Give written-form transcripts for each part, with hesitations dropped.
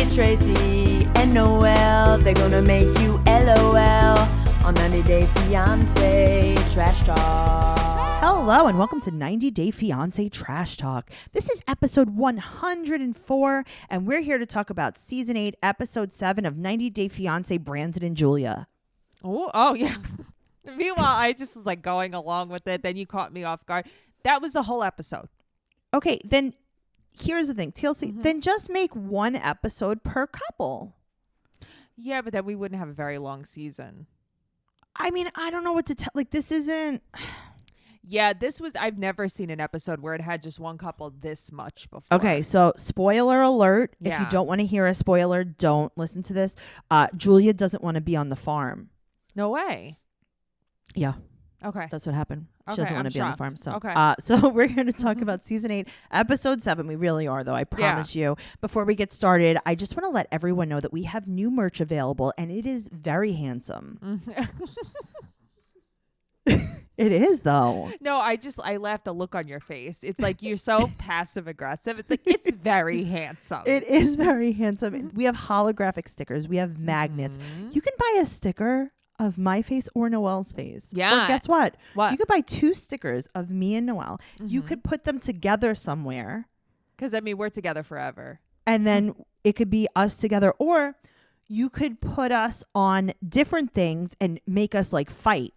It's Tracey and Noelle. They're gonna make you LOL on 90 Day Fiance Trash Talk. Hello and welcome to 90 Day Fiance Trash Talk. This is episode 104 and we're here to talk about season 8, episode 7 of 90 Day Fiance Brandon and Julia. Oh yeah. Meanwhile, I just was like going along with it. Then you caught me off guard. That was the whole episode. Okay, then here's the thing. TLC, then just make one episode per couple. Yeah, but then we wouldn't have a very long season. I mean, I don't know what to tell. Like, this isn't... Yeah, I've never seen an episode where it had just one couple this much before. Okay, so spoiler alert. If you Yeah. don't want to hear a spoiler, don't listen to this. Julia doesn't want to be on the farm. No way. Yeah. Okay. That's what happened. She Okay, doesn't want I'm to be on the shocked. farm. So, Okay. so we're here to talk about season 8, episode 7. We really are, though. I promise you. Before we get started, I just want to let everyone know that we have new merch available, and it is very handsome. It is, though. No, I laughed the look on your face. It's like you're so passive aggressive. It's like, it's very handsome. It is very handsome. We have holographic stickers. We have magnets. You can buy a sticker of my face or Noelle's face. Yeah. Or guess what? What? You could buy 2 stickers of me and Noelle. You could put them together somewhere. Because, I mean, we're together forever. And then it could be us together. Or you could put us on different things and make us like fight.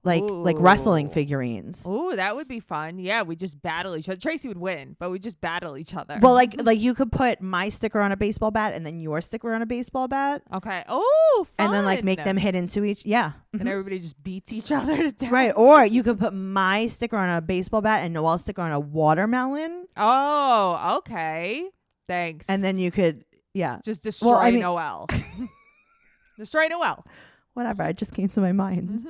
Like wrestling Ooh. figurines. Ooh, that would be fun. Yeah, we just battle each other. Tracey would win, but we just battle each other. Well, like you could put my sticker on a baseball bat and then your sticker on a baseball bat. Okay. Oh, fun. And then like make them hit into each. Yeah. And everybody just beats each other to death. Right. Or you could put my sticker on a baseball bat and Noelle's sticker on a watermelon. Oh, okay. Thanks. And then you could, yeah. just destroy Noelle. Destroy Noelle. Whatever. It just came to my mind.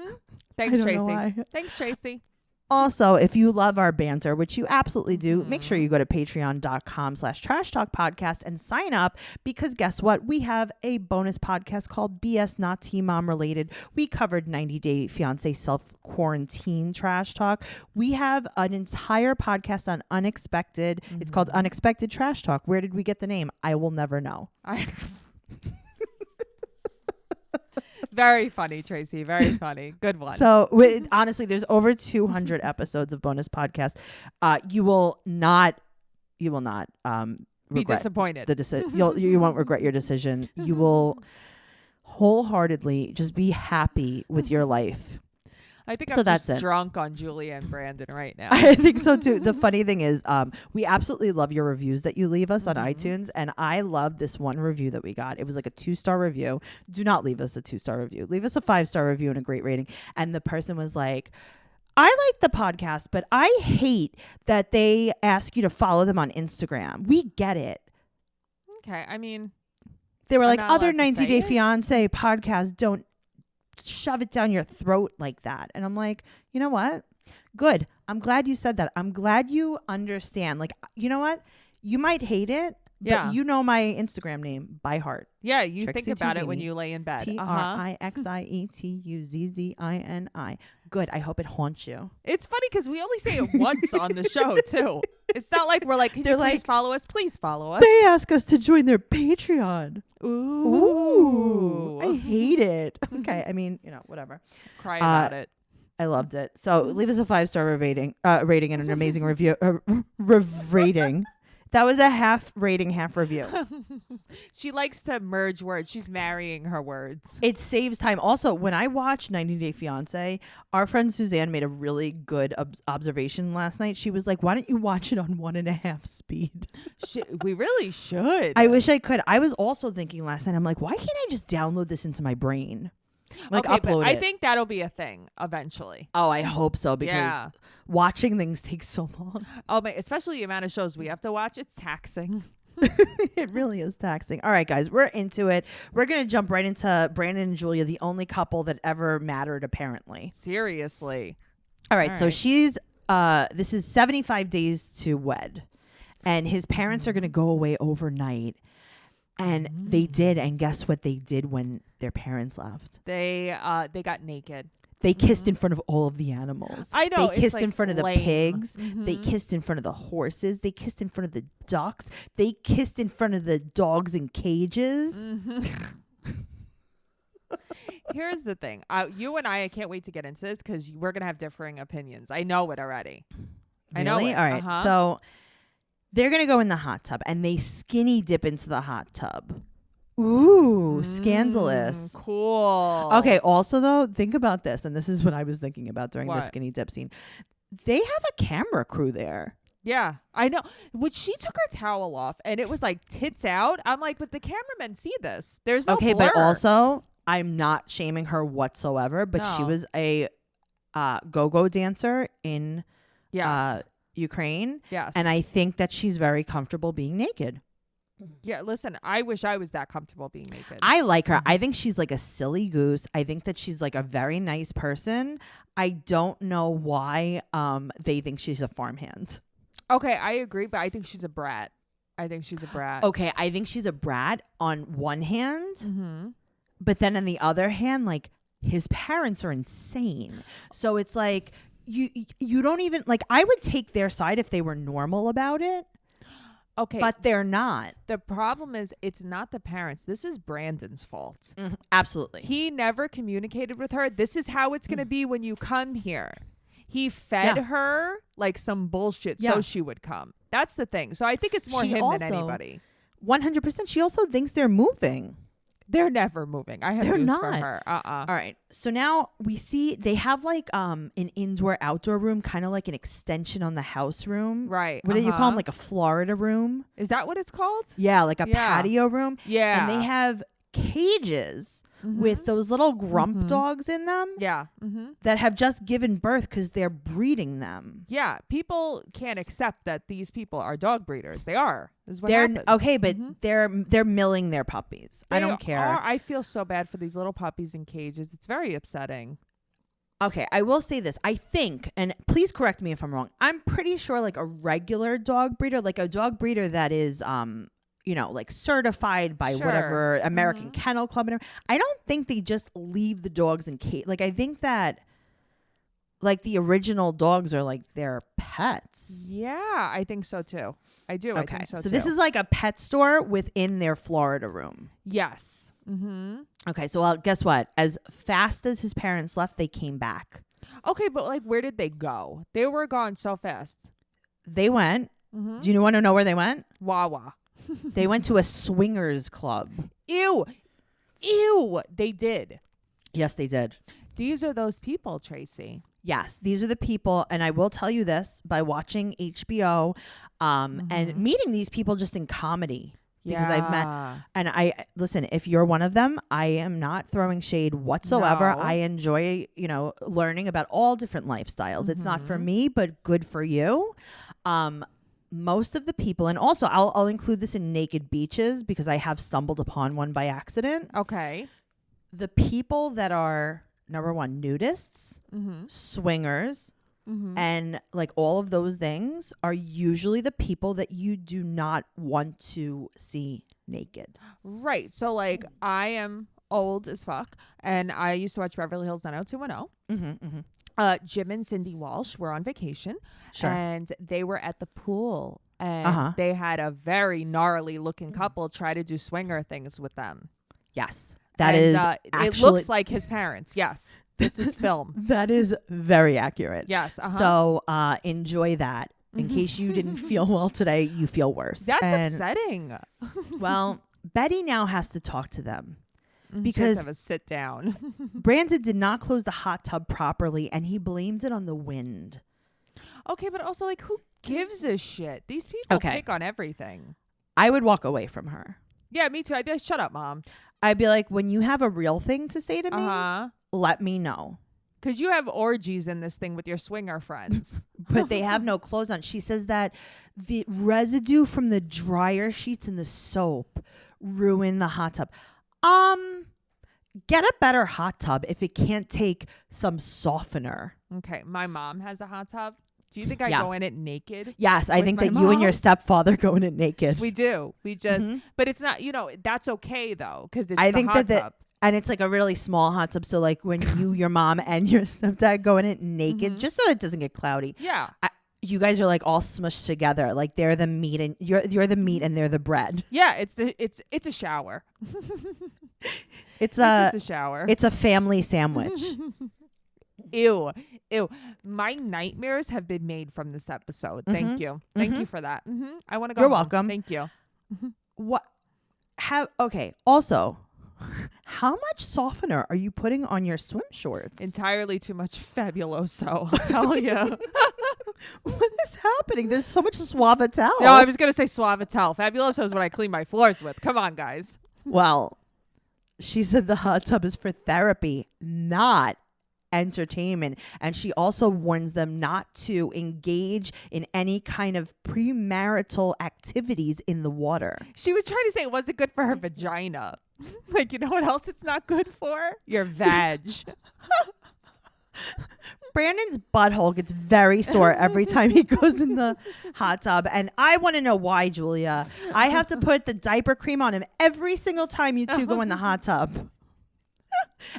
Thanks, I don't know Tracey. why. Thanks, Tracey. Also, if you love our banter, which you absolutely do, make sure you go to patreon.com/trash talk podcast and sign up, because guess what? We have a bonus podcast called BS Not Teen Mom Related. We covered 90 Day Fiance self-quarantine trash talk. We have an entire podcast on unexpected. It's called Unexpected Trash Talk. Where did we get the name? I will never know. Very funny, Tracey. Very funny. Good one. So honestly, there's over 200 episodes of bonus podcasts. You will not be regret disappointed. the decision. You won't regret your decision. You will wholeheartedly just be happy with your life. I think So I'm that's just it. drunk on Julia and Brandon right now. I think so too. The funny thing is, we absolutely love your reviews that you leave us on iTunes, and I love this one review that we got. It was like a 2-star review. Do not leave us a 2-star review. Leave us a 5-star review and a great rating. And the person was like, I like the podcast, but I hate that they ask you to follow them on Instagram. We get it. Okay. I mean, They were I'm like, not other allowed to 90 say Day it? Fiance podcasts don't shove it down your throat like that. And I'm like, you know what? Good. I'm glad you said that. I'm glad you understand. Like, you know what? You might hate it, but you know my Instagram name by heart. yeah, you Trixie think about it when Tuzzini. you lay in bed. TRIXIETUZZINI. Good. I hope it haunts you. It's funny because we only say it once on the show, too. It's not like we're like, can They're you please like, follow us? Please follow us. They ask us to join their Patreon. Ooh. I hate it. Okay. I mean, whatever. Cry about it. I loved it. So leave us a 5-star rating and an amazing review. Rating. That was a half rating, half review. She likes to merge words. She's marrying her words. It saves time. Also, when I watched 90 Day Fiance, our friend Suzanne made a really good observation last night. She was like, why don't you watch it on 1.5 speed? We really should. I wish I could. I was also thinking last night, I'm like, why can't I just download this into my brain? Like, okay, upload but it. I think that'll be a thing eventually. Oh, I hope so, because watching things takes so long. Oh, my, especially the amount of shows we have to watch. It's taxing. It really is taxing. All right, guys, we're into it. We're going to jump right into Brandon and Julia, the only couple that ever mattered, apparently. Seriously. All right. So she's, this is 75 days to wed, and his parents are going to go away overnight. And they did. And guess what they did when their parents left? They got naked. They kissed in front of all of the animals. I know. They kissed it's in like front of the lame. pigs. They kissed in front of the horses. They kissed in front of the ducks. They kissed in front of the dogs in cages. Here's the thing. You and I can't wait to get into this because we're going to have differing opinions. I know it already. I know Really? it. All right. So they're going to go in the hot tub and they skinny dip into the hot tub. Ooh, scandalous. Cool. Okay. Also, though, think about this. And this is what I was thinking about during the What? skinny dip scene. They have a camera crew there. Yeah, I know. When she took her towel off and it was like tits out, I'm like, but the cameramen see this. There's no Okay, blur. but also, I'm not shaming her whatsoever, but she No. was a go-go dancer in Yes. Ukraine. Yes. And I think that she's very comfortable being naked. Yeah, listen, I wish I was that comfortable being naked. I like her. I think she's like a silly goose. I think that she's like a very nice person. I don't know why they think she's a farmhand. Okay, I agree, but I think she's a brat. I think she's a brat. Okay, I think she's a brat on one hand, Mm-hmm. but then on the other hand, like his parents are insane. So it's like you don't even like I would take their side if they were normal about it. Okay, But they're not. the problem is it's not the parents. This is Brandon's fault. Absolutely. He never communicated with her. This is how it's going to be when you come here. He fed Yeah. her like some bullshit Yeah. so she would come. That's the thing. So I think it's more She him also- than anybody. 100%. She also thinks they're moving. They're never moving. I have They're news for not. her. All right. So now we see they have like an indoor outdoor room, kind of like an extension on the house room. Right. What do you call them? Like a Florida room? Is that what it's called? Yeah, like a Yeah. patio room. Yeah. And they have cages Mhm. with those little grump dogs in them Yeah. Mm-hmm. that have just given birth because they're breeding them. Yeah. People can't accept that these people are dog breeders. They are. This is what They're happens. okay, but Mhm. they're milling their puppies. I They don't care. are- I feel so bad for these little puppies in cages. It's very upsetting. Okay, I will say this. I think, and please correct me if I'm wrong, I'm pretty sure like a regular dog breeder, like a dog breeder that is like certified by Sure. whatever American Mhm. Kennel Club and everything, I don't think they just leave the dogs in cage. Like I think that like the original dogs are like their pets. Yeah, I think so too. I do. I Okay. think so So too. this is like a pet store within their Florida room. Yes. Mm-hmm. Okay, so well, guess what? As fast as his parents left, they came back. Okay, but like, where did they go? They were gone so fast. They went. Mm-hmm. Do you want to know where they went? Wawa. They went to a swingers club. Ew. Ew. They did. Yes, they did. These are those people, Tracey. Yes, these are the people. And I will tell you this by watching HBO and meeting these people just in comedy. Because I've met, and I listen, if you're one of them, I am not throwing shade whatsoever. No. I enjoy, learning about all different lifestyles. It's not for me, but good for you. Most of the people, and also I'll include this in Naked Beaches because I have stumbled upon one by accident. Okay. The people that are, number one, nudists, Mm-hmm. swingers, Mm-hmm. and like all of those things are usually the people that you do not want to see naked. Right. So like, I am old as fuck, and I used to watch Beverly Hills 90210. Jim and Cindy Walsh were on vacation, Sure. and they were at the pool, and they had a very gnarly looking couple try to do swinger things with them. Yes. That And, is it actually, looks like his parents. Yes. This is film. that is very accurate. Yes. Uh-huh. So enjoy that. In case you didn't feel well today, you feel worse. That's And, upsetting. well, Betty now has to talk to them. Just Because have a sit down. Brandon did not close the hot tub properly and he blamed it on the wind. Okay, but also like, who gives a shit? These people Okay. pick on everything. I would walk away from her. Yeah, me too. I'd be like, shut up, mom. I'd be like, when you have a real thing to say to me, let me know. Because you have orgies in this thing with your swinger friends. But they have no clothes on. She says that the residue from the dryer sheets and the soap ruin the hot tub. Get a better hot tub if it can't take some softener. Okay, my mom has a hot tub. Do you think I Yeah. go in it naked? Yes, I With think my that you and your mom? stepfather go in it naked. We do. We just, Mhm. but it's not, that's okay though, because it's I the think hot that tub. And it's like a really small hot tub. So like when you, your mom, and your stepdad go in it naked, just so it doesn't get cloudy. Yeah. You guys are like all smushed together. Like they're the meat and you're the meat and they're the bread. Yeah. It's a shower. It's just a shower. It's a family sandwich. Ew. My nightmares have been made from this episode. Thank you. Thank you for that. I want to go. You're home. welcome. Thank you. What? Okay. Also, how much softener are you putting on your swim shorts? Entirely too much Fabuloso, I'll tell you. What is happening? There's so much Suavitel. No, I was going to say Suavitel. Fabuloso is what I clean my floors with. Come on, guys. Well, she said the hot tub is for therapy, not entertainment. And she also warns them not to engage in any kind of premarital activities in the water. She was trying to say, was it good for her vagina? Like, you know what else it's not good for? Your vag. Brandon's butthole gets very sore every time he goes in the hot tub. And I want to know why, Julia. I have to put the diaper cream on him every single time you two go in the hot tub.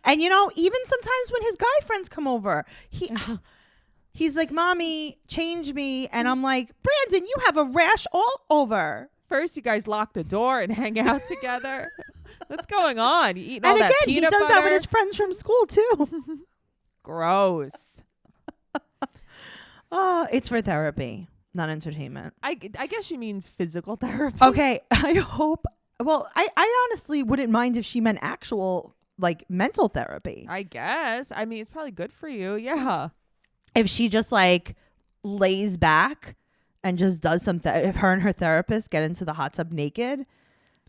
And, you know, even sometimes when his guy friends come over, he's like, Mommy, change me. And I'm like, Brandon, you have a rash all over. First, you guys lock the door and hang out together. What's going on? You eating all And that again, he peanut does butter? that with his friends from school, too. Gross. It's for therapy, not entertainment. I guess she means physical therapy. Okay, I hope. Well, I honestly wouldn't mind if she meant actual, like, mental therapy. I guess. I mean, it's probably good for you. Yeah. If she just, like, lays back and just does something. If her and her therapist get into the hot tub naked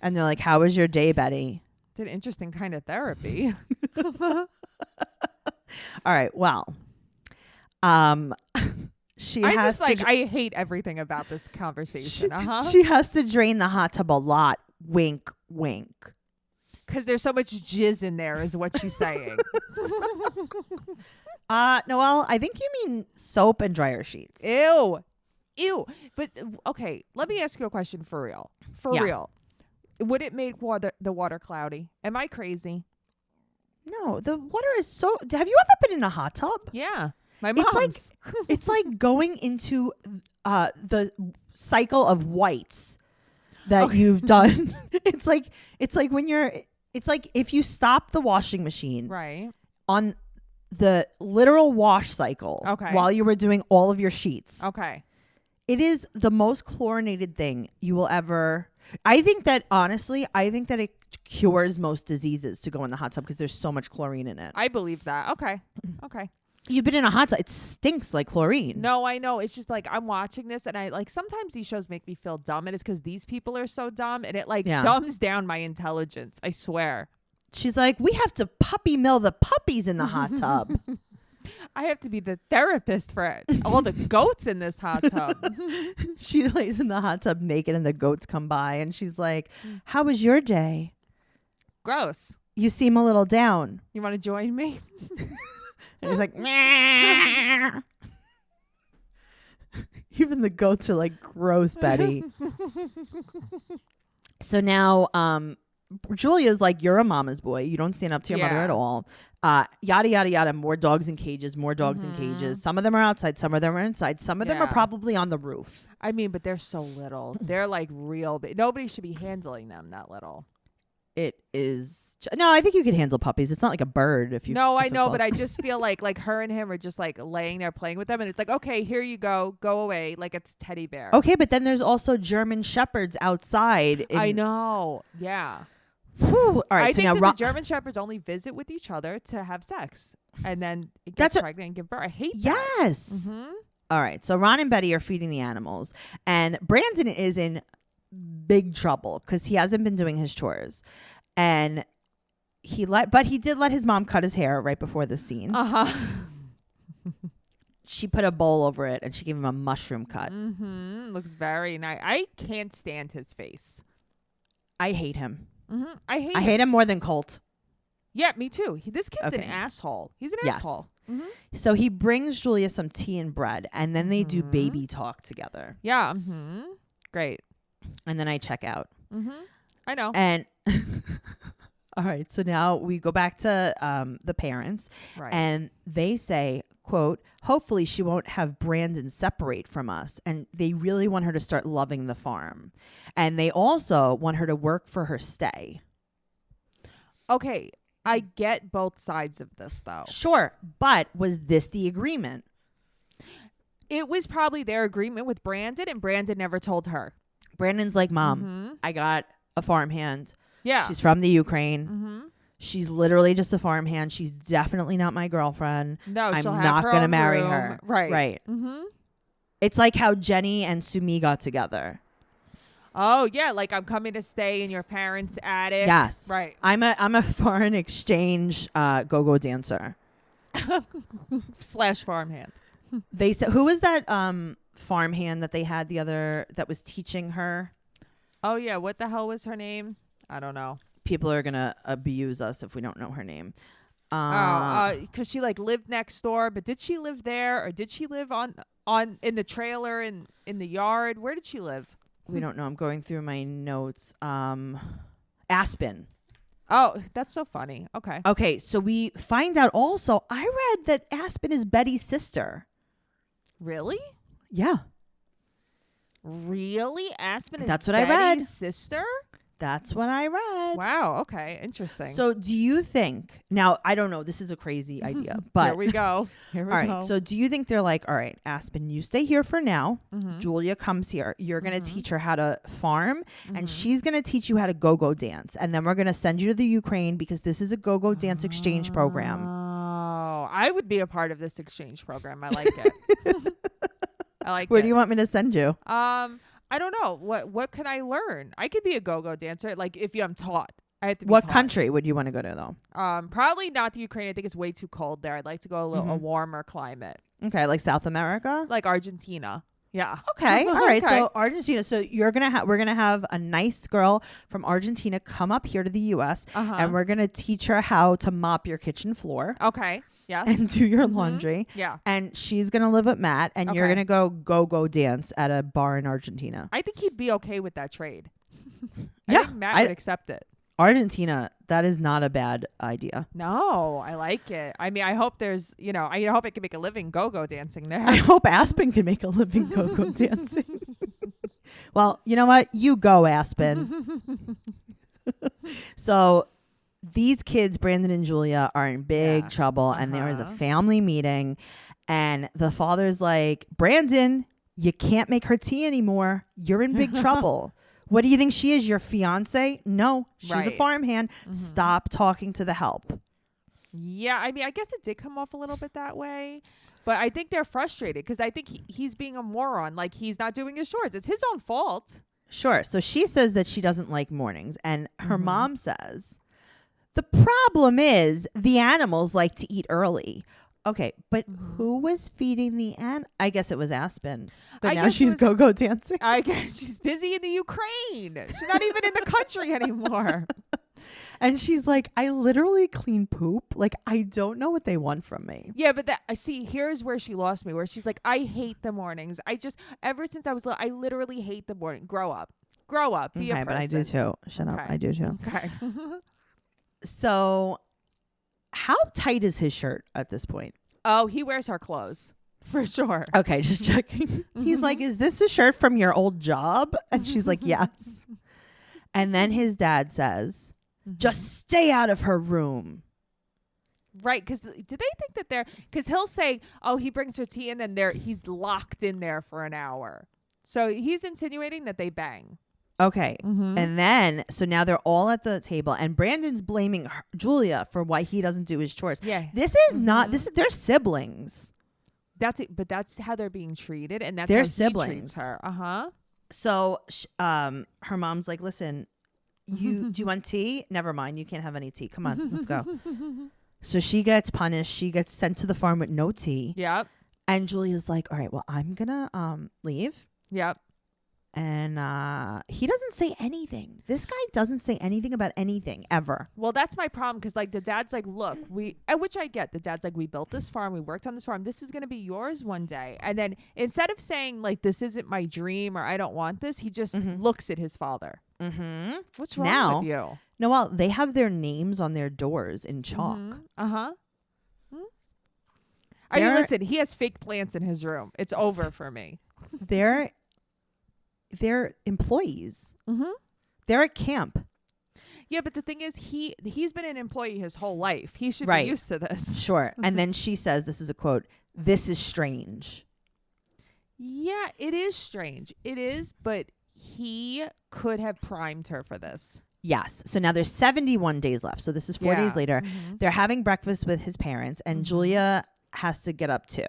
and they're like, how was your day, Betty? It's an interesting kind of therapy. All right, well. She I has just like I hate everything about this conversation. She has to drain the hot tub a lot. Wink, wink. Because there's so much jizz in there, is what she's saying. Noelle, I think you mean soap and dryer sheets. Ew. But okay, let me ask you a question for real. Real. Would it make the water cloudy? Am I crazy? No, the water is so. Have you ever been in a hot tub? Yeah. My mom's. It's like going into the cycle of whites that you've done. It's like when it's like if you stop the washing machine right on the literal wash cycle while you were doing all of your sheets. Okay. It is the most chlorinated thing you will ever. I think that it cures most diseases to go in the hot tub because there's so much chlorine in it. I believe that. Okay. You've been in a hot tub. It stinks like chlorine. No, I know. It's just like I'm watching this and I like sometimes these shows make me feel dumb and it's because these people are so dumb and it like dumbs down my intelligence. I swear. She's like, we have to puppy mill the puppies in the hot tub. I have to be the therapist for all the goats in this hot tub. She lays in the hot tub naked and the goats come by and she's like, how was your day? Gross. You seem a little down. You want to join me? And he's like, meh. Even the goats are like, gross, Betty. So now Julia's like, you're a mama's boy. You don't stand up to your mother at all. Yada, yada, yada. More dogs in cages, more dogs in cages. Some of them are outside. Some of them are inside. Some of them are probably on the roof. I mean, but they're so little. They're like real big. Nobody should be handling them that little. It is. No, I think you can handle puppies. It's not like a bird. If you. No, I know, but I just feel like her and him are just like laying there playing with them, and it's like, okay, here you go away, like it's teddy bear. Okay, but then there's also German shepherds outside. I know. Yeah. Whew. All right. I so think now the German shepherds only visit with each other to have sex, and then it gets pregnant and give birth. I hate that. Yes. All right. So Ron and Betty are feeding the animals, and Brandon is in big trouble because he hasn't been doing his chores, and he did let his mom cut his hair right before the scene. She put a bowl over it and she gave him a mushroom cut. Looks very nice. I can't stand his face. I hate him. I hate him more than Colt. Yeah, me too. This kid's an asshole. He's an asshole. So he brings Julia some tea and bread, and then they do baby talk together. Yeah. Great. And then I check out. I know. And All right. So now we go back to the parents, Right. and they say, quote, hopefully she won't have Brandon separate from us. And they really want her to start loving the farm. And they also want her to work for her stay. Okay, I get both sides of this, though. Sure. But was this the agreement? It was probably their agreement with Brandon, and Brandon never told her. Brandon's like, Mom, I got a farmhand. Yeah. She's from the Ukraine. Mm-hmm. She's literally just a farmhand. She's definitely not my girlfriend. No, I'm she'll have not her going to own marry room. her. Right. Right. Mm-hmm. It's like how Jenny and Sumi got together. Oh, yeah, like I'm coming to stay in your parents' attic. Yes. Right. I'm a foreign exchange go-go dancer. / farmhand. They said, who was that farmhand that they had that was teaching her? Oh, yeah, what the hell was her name? I don't know. People are going to abuse us if we don't know her name. Because she like lived next door, but did she live there, or did she live on in the trailer in the yard? Where did she live? We don't know. I'm going through my notes. Aspen. Oh, that's so funny. Okay. Okay, so we find out also, I read that Aspen is Betty's sister. Really? Yeah. Really? Aspen is That's what I Betty's read. sister? That's what I read. Wow. Okay. Interesting. So do you think, now I don't know, this is a crazy idea, but here we go. Here we all go. right. So do you think they're like, all right, Aspen, you stay here for now. Mhm. Julia comes here. You're going to teach her how to farm, Mm-hmm. and she's going to teach you how to go-go dance. And then we're going to send you to the Ukraine because this is a go-go dance exchange program. Oh, I would be a part of this exchange program. I like it. I like Where it. do you want me to send you? I don't know. What can I learn? I could be a go-go dancer. Like if I'm taught. I have to be What taught. country would you want to go to, though? Probably not the Ukraine. I think it's way too cold there. I'd like to go a Mm-hmm. warmer climate. Okay, like South America? Like Argentina. Yeah. Okay. All right. Okay. So Argentina. So we're gonna have a nice girl from Argentina come up here to the U.S. Uh-huh. and we're gonna teach her how to mop your kitchen floor Okay. Yes. and do your laundry. Yeah. And she's gonna live with Matt, and you're Okay. gonna go dance at a bar in Argentina. I think he'd be okay with that trade. Yeah, I think Matt would accept it. Argentina. That is not a bad idea. No, I like it. I mean, I hope there's, I hope I can make a living go-go dancing there. I hope Aspen can make a living go-go dancing. Well, you know what? You go, Aspen. So these kids, Brandon and Julia, are in big Yeah. trouble, and there is a Uh-huh. family meeting, and the father's like, Brandon, you can't make her tea anymore. You're in big trouble. What do you think she is? Your fiance? No, she's a Right. farmhand. Stop talking to the help. Yeah, I mean, I guess it did come off a little bit that way. But I think they're frustrated because I think he's being a moron. Like, he's not doing his chores. It's his own fault. Sure. So she says that she doesn't like mornings, and her mom says, the problem is the animals like to eat early. Okay, but who was feeding the I guess it was Aspen. But I now guess it she's was- go-go dancing. I guess she's busy in the Ukraine. She's not even in the country anymore. And she's like, I literally clean poop. Like, I don't know what they want from me. Yeah, but I see, here's where she lost me, where she's like, I hate the mornings. Ever since I was little, I literally hate the morning. Grow up. Be a person. But I do too. Shut up. Okay. I do too. Okay. So how tight is his shirt at this point? Oh, he wears her clothes. For sure. Okay, just checking. He's like, is this a shirt from your old job? And she's like, yes. And then his dad says, just stay out of her room. Right, because do they think that because he'll say, oh, he brings her tea, and then he's locked in there for an hour. So he's insinuating that they bang. Okay. And then, so now they're all at the table, and Brandon's blaming Julia for why he doesn't do his chores. Yeah. This is not, they're siblings. That's it, but that's how they're being treated, and that's They're how siblings. he treats her. Uh-huh. So her mom's like, listen, do you want tea? Never mind. You can't have any tea. Come on, let's go. So she gets punished. She gets sent to the farm with no tea. Yep. And Julia's like, all right, well, I'm going to leave. Yep. And he doesn't say anything. This guy doesn't say anything about anything ever. Well, that's my problem, because like the dad's like, look, which I get. The dad's like, we built this farm, we worked on this farm. This is gonna be yours one day. And then instead of saying like, this isn't my dream or I don't want this, he just looks at his father. Mm-hmm. What's wrong Now, with you? Noelle, they have their names on their doors in chalk. Uh-huh. I mean, listen, he has fake plants in his room. It's over for me. They're employees. Mm-hmm. They're at camp. Yeah, but the thing is, he's been an employee his whole life. He should Right. be used to this. Sure. And then she says, this is a quote, "This is strange." Yeah, it is strange. It is, but he could have primed her for this. Yes. So now there's 71 days left. So this is 4 days later. Mm-hmm. They're having breakfast with his parents, and Julia has to get up too.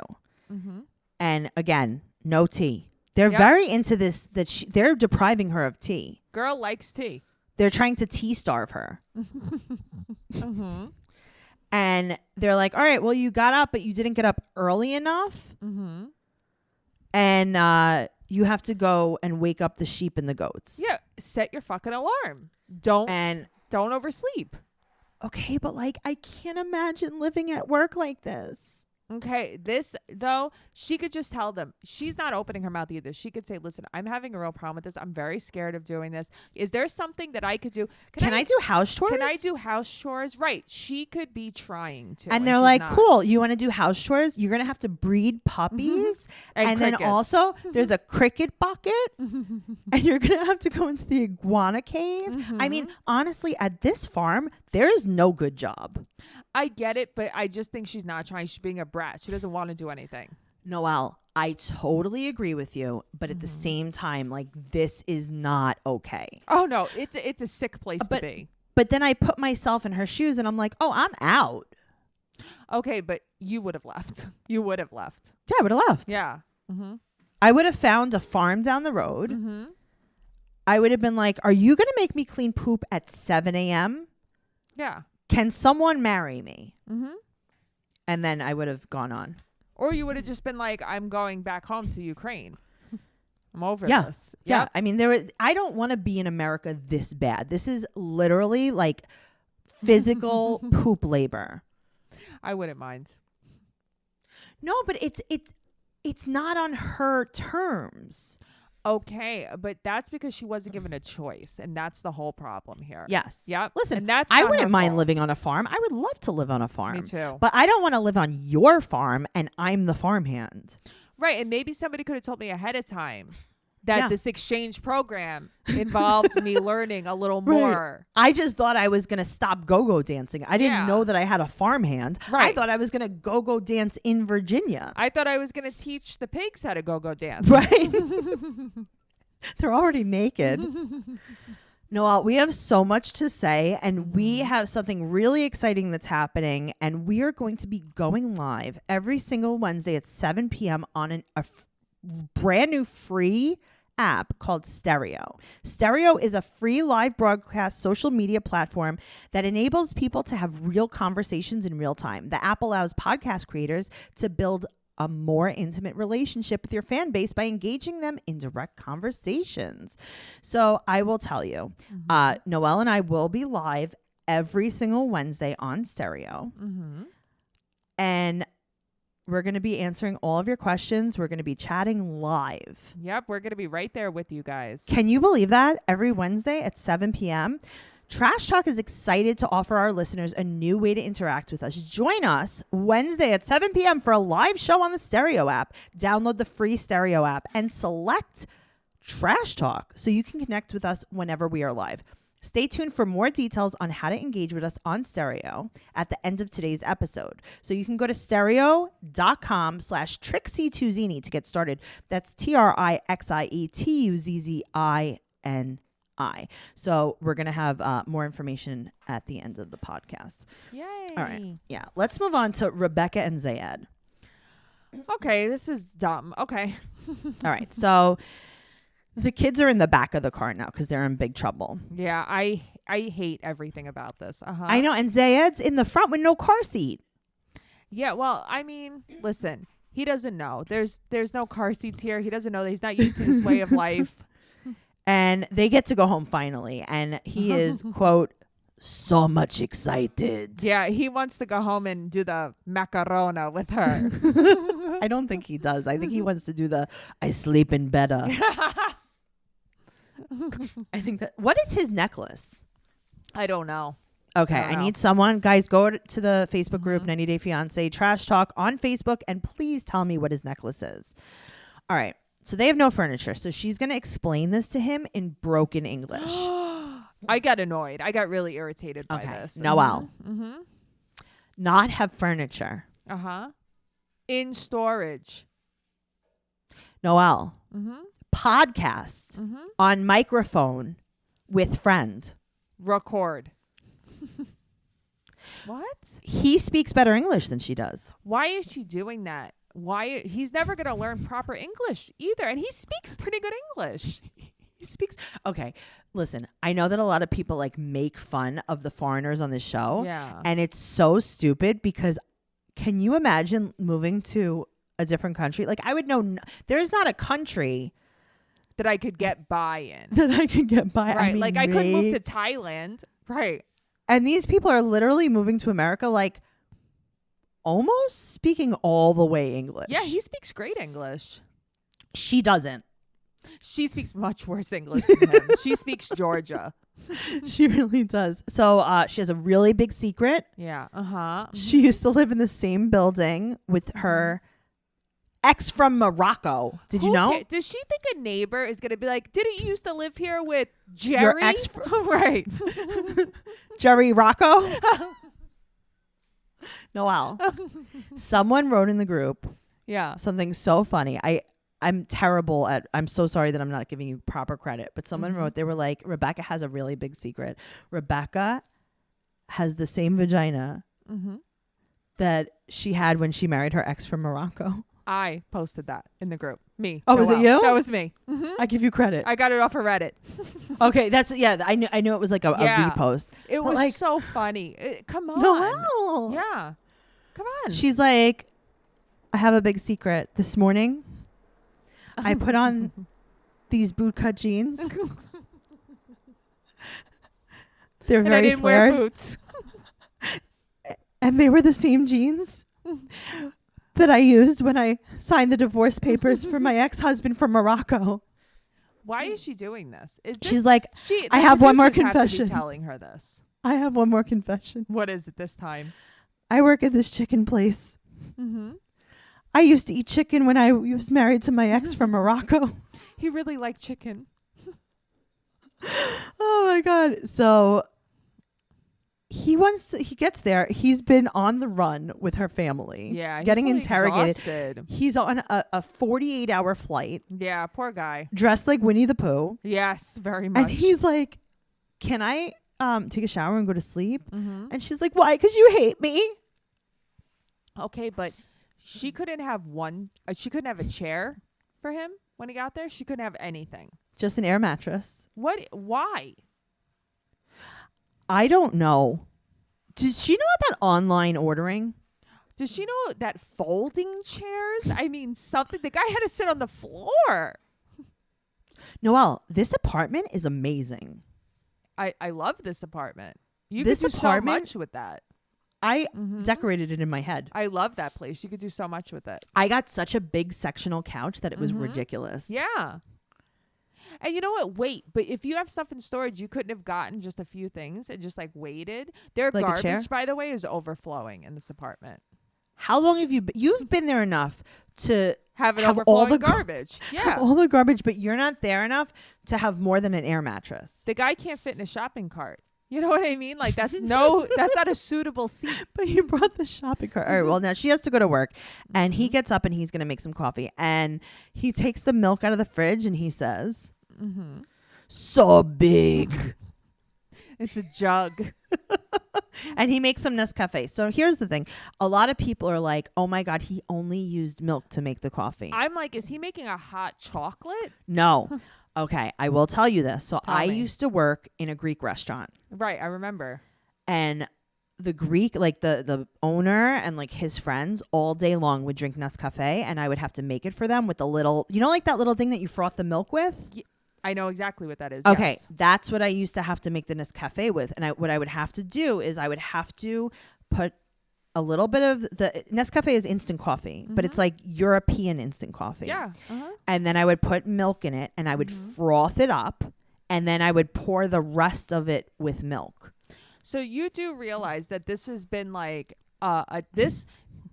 Mm-hmm. And again, no tea. They're Yep. very into this, they're depriving her of tea. Girl likes tea. They're trying to tea starve her. Mm-hmm. And they're like, all right, well, you got up, but you didn't get up early enough. Mm-hmm. And you have to go and wake up the sheep and the goats. Yeah, set your fucking alarm. Don't oversleep. Okay, but like, I can't imagine living at work like this. Okay, this, though, she could just tell them. She's not opening her mouth either. She could say, listen, I'm having a real problem with this. I'm very scared of doing this. Is there something that I could do? Can I do house chores? Can I do house chores? Right. She could be trying to. And they're she's like, not. cool, you want to do house chores? You're going to have to breed puppies. And then crickets. also, there's a cricket bucket. And you're going to have to go into the iguana cave. I mean, honestly, at this farm, there is no good job. I get it, but I just think she's not trying. She's being a brat. She doesn't want to do anything. Noelle, I totally agree with you. But at the same time, like, this is not okay. Oh, no. It's a sick place to be. But then I put myself in her shoes and I'm like, oh, I'm out. Okay, but you would have left. You would have left. Yeah, I would have left. Yeah. Mm-hmm. I would have found a farm down the road. Mm-hmm. I would have been like, are you going to make me clean poop at 7 a.m.? Yeah. Can someone marry me? Mm-hmm. And then I would have gone on. Or you would have just been like, I'm going back home to Ukraine. I'm over Yeah. this. Yeah. Yep. I mean, I don't want to be in America this bad. This is literally like physical poop labor. I wouldn't mind. No, but it's not on her terms. Okay, but that's because she wasn't given a choice, and that's the whole problem here. Yes. Yep. Listen, and that's I not wouldn't her mind fault. living on a farm. I would love to live on a farm. Me too. But I don't want to live on your farm and I'm the farmhand. Right, and maybe somebody could have told me ahead of time that Yeah. this exchange program involved me learning a little more. I just thought I was going to stop go-go dancing. I didn't Yeah. know that I had a farmhand. I Right. thought I was going to go-go dance in Virginia. I thought I was going to teach the pigs how to go dance. Right? They're already naked. Noelle, we have so much to say, and we have something really exciting that's happening, and we are going to be going live every single Wednesday at 7 p.m. on a brand new free app called Stereo. Stereo is a free live broadcast social media platform that enables people to have real conversations in real time. The app allows podcast creators to build a more intimate relationship with your fan base by engaging them in direct conversations. So I will tell you, Noelle and I will be live every single Wednesday on Stereo. Mm-hmm. And we're going to be answering all of your questions. We're going to be chatting live. Yep, we're going to be right there with you guys. Can you believe that? Every Wednesday at 7 p.m. Trash Talk is excited to offer our listeners a new way to interact with us. Join us Wednesday at 7 p.m. for a live show on the Stereo app. Download the free Stereo app and select Trash Talk so you can connect with us whenever we are live. Stay tuned for more details on how to engage with us on Stereo at the end of today's episode. So you can go to stereo.com/Trixie2Zini to get started. That's TRIXIETUZZINI. So we're going to have more information at the end of the podcast. Yay. All right. Yeah. Let's move on to Rebecca and Zayed. Okay, this is dumb. Okay. All right. So the kids are in the back of the car now because they're in big trouble. Yeah, I hate everything about this. Uh-huh. I know. And Zayed's in the front with no car seat. Yeah, well, I mean, listen, he doesn't know. There's no car seats here. He doesn't know that he's not used to this way of life. And they get to go home finally. And he is, quote, so much excited. Yeah, he wants to go home and do the macarona with her. I don't think he does. I think he wants to do the I sleep in better. I think that. What is his necklace? I don't know. Okay, I don't I know. need someone. Guys, go to the Facebook group, Mhm. 90 Day Fiance Trash Talk on Facebook, and please tell me what his necklace is. All right. So they have no furniture. So she's going to explain this to him in broken English. I got annoyed. I got really irritated by Okay, this. Noelle. Mm-hmm. Not have furniture. Uh-huh. In storage. Noelle. Mm-hmm. Podcast Mm-hmm. on microphone with friend. Record. What? He speaks better English than she does. Why is she doing that? Why? He's never going to learn proper English either. And he speaks pretty good English. He speaks. Okay, listen, I know that a lot of people like make fun of the foreigners on this show. Yeah. And it's so stupid because can you imagine moving to a different country? Like I would know there's not a country That I could get by in. that I could get by. Right. I mean, like I couldn't move to Thailand. Right. And these people are literally moving to America like almost speaking all the way English. Yeah, he speaks great English. She doesn't. She speaks much worse English than him. She speaks Georgia. She really does. So she has a really big secret. Yeah. Uh-huh. She used to live in the same building with her ex from Morocco. Did you know? Does she think a neighbor is going to be like, didn't you used to live here with Jerry? Your ex right. Jerry Rocco? Noelle. Someone wrote in the group Yeah. something so funny. I'm terrible at, I'm so sorry that I'm not giving you proper credit, but someone wrote, they were like, Rebecca has a really big secret. Rebecca has the same vagina Mm-hmm. that she had when she married her ex from Morocco. I posted that in the group. Me. Oh, was it Noelle. you? That was me. Mm-hmm. I give you credit. I got it off of Reddit. Okay, that's, yeah, I knew it was like a Yeah. repost. It But was like, so funny. Come on. Noelle. Yeah. Come on. She's like, I have a big secret. This morning, I put on these bootcut jeans. They're and I very didn't wear flared. boots. And they were the same jeans that I used when I signed the divorce papers for my ex-husband from Morocco. Why is she doing this? Is this She's like, she, I the have one more producers have to be confession. telling her this. I have one more confession. What is it this time? I work at this chicken place. Mm-hmm. I used to eat chicken when I was married to my ex from Morocco. He really liked chicken. Oh my God. So he gets there. He's been on the run with her family. Yeah. He's Getting probably interrogated. exhausted. He's on a 48-hour flight, Yeah. Poor guy. dressed like Winnie the Pooh. Yes. Very much. And he's like, can I take a shower and go to sleep? Mm-hmm. And she's like, why? Because you hate me. Okay, but she couldn't have she couldn't have a chair for him when he got there. She couldn't have anything. Just an air mattress. What? Why? I don't know. Does she know about online ordering? Does she know that folding chairs? I mean, something. The guy had to sit on the floor. Noelle, this apartment is amazing. I love this apartment. You This could do apartment- so much with that. I Mhm. decorated it in my head. I love that place. You could do so much with it. I got such a big sectional couch that it was Mhm. ridiculous. Yeah. And you know what? Wait, but if you have stuff in storage, you couldn't have gotten just a few things and just like waited. Their Like a chair? garbage, by the way, is overflowing in this apartment. How long have you've been there enough to Have it Have all overflowing the garbage. have Yeah. all the garbage, but you're not there enough to have more than an air mattress. The guy can't fit in a shopping cart. You know what I mean? Like that's not a suitable seat. But you brought the shopping cart. All right, well, now she has to go to work. And he Mhm. gets up and he's going to make some coffee. And he takes the milk out of the fridge and he says, Mm-hmm. so big. It's a jug. And he makes some Nescafe. So here's the thing. A lot of people are like, oh my God, he only used milk to make the coffee. I'm like, is he making a hot chocolate? No. Okay, I will tell you this. So Tell I me. used to work in a Greek restaurant. Right, I remember. And the Greek, like the owner and like his friends all day long would drink Nescafe, and I would have to make it for them with the little, you know, like that little thing that you froth the milk with? I know exactly what that is. Okay, yes. that's what I used to have to make the Nescafe with. And what I would have to do is I would have to put a little bit of the Nescafe is instant coffee, but it's like European instant coffee. Yeah. Uh-huh. And then I would put milk in it and I would Mhm. froth it up and then I would pour the rest of it with milk. So you do realize that this has been like this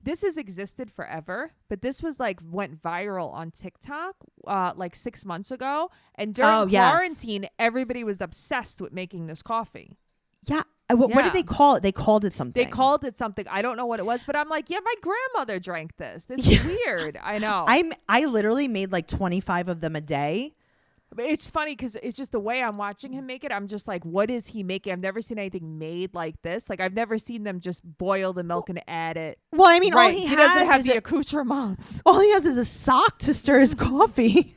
has existed forever, but this was like went viral on TikTok like 6 months ago, and during quarantine, everybody was obsessed with making this coffee. Yeah. What did they call it? They called it something. I don't know what it was, but I'm like, yeah, my grandmother drank this. It's weird. I know. I literally made like 25 of them a day. But it's funny because it's just the way I'm watching him make it. I'm just like, what is he making? I've never seen anything made like this. Like, I've never seen them just boil the milk and add it. Well, I mean, all he doesn't have the accoutrements. All he has is a sock to stir his coffee.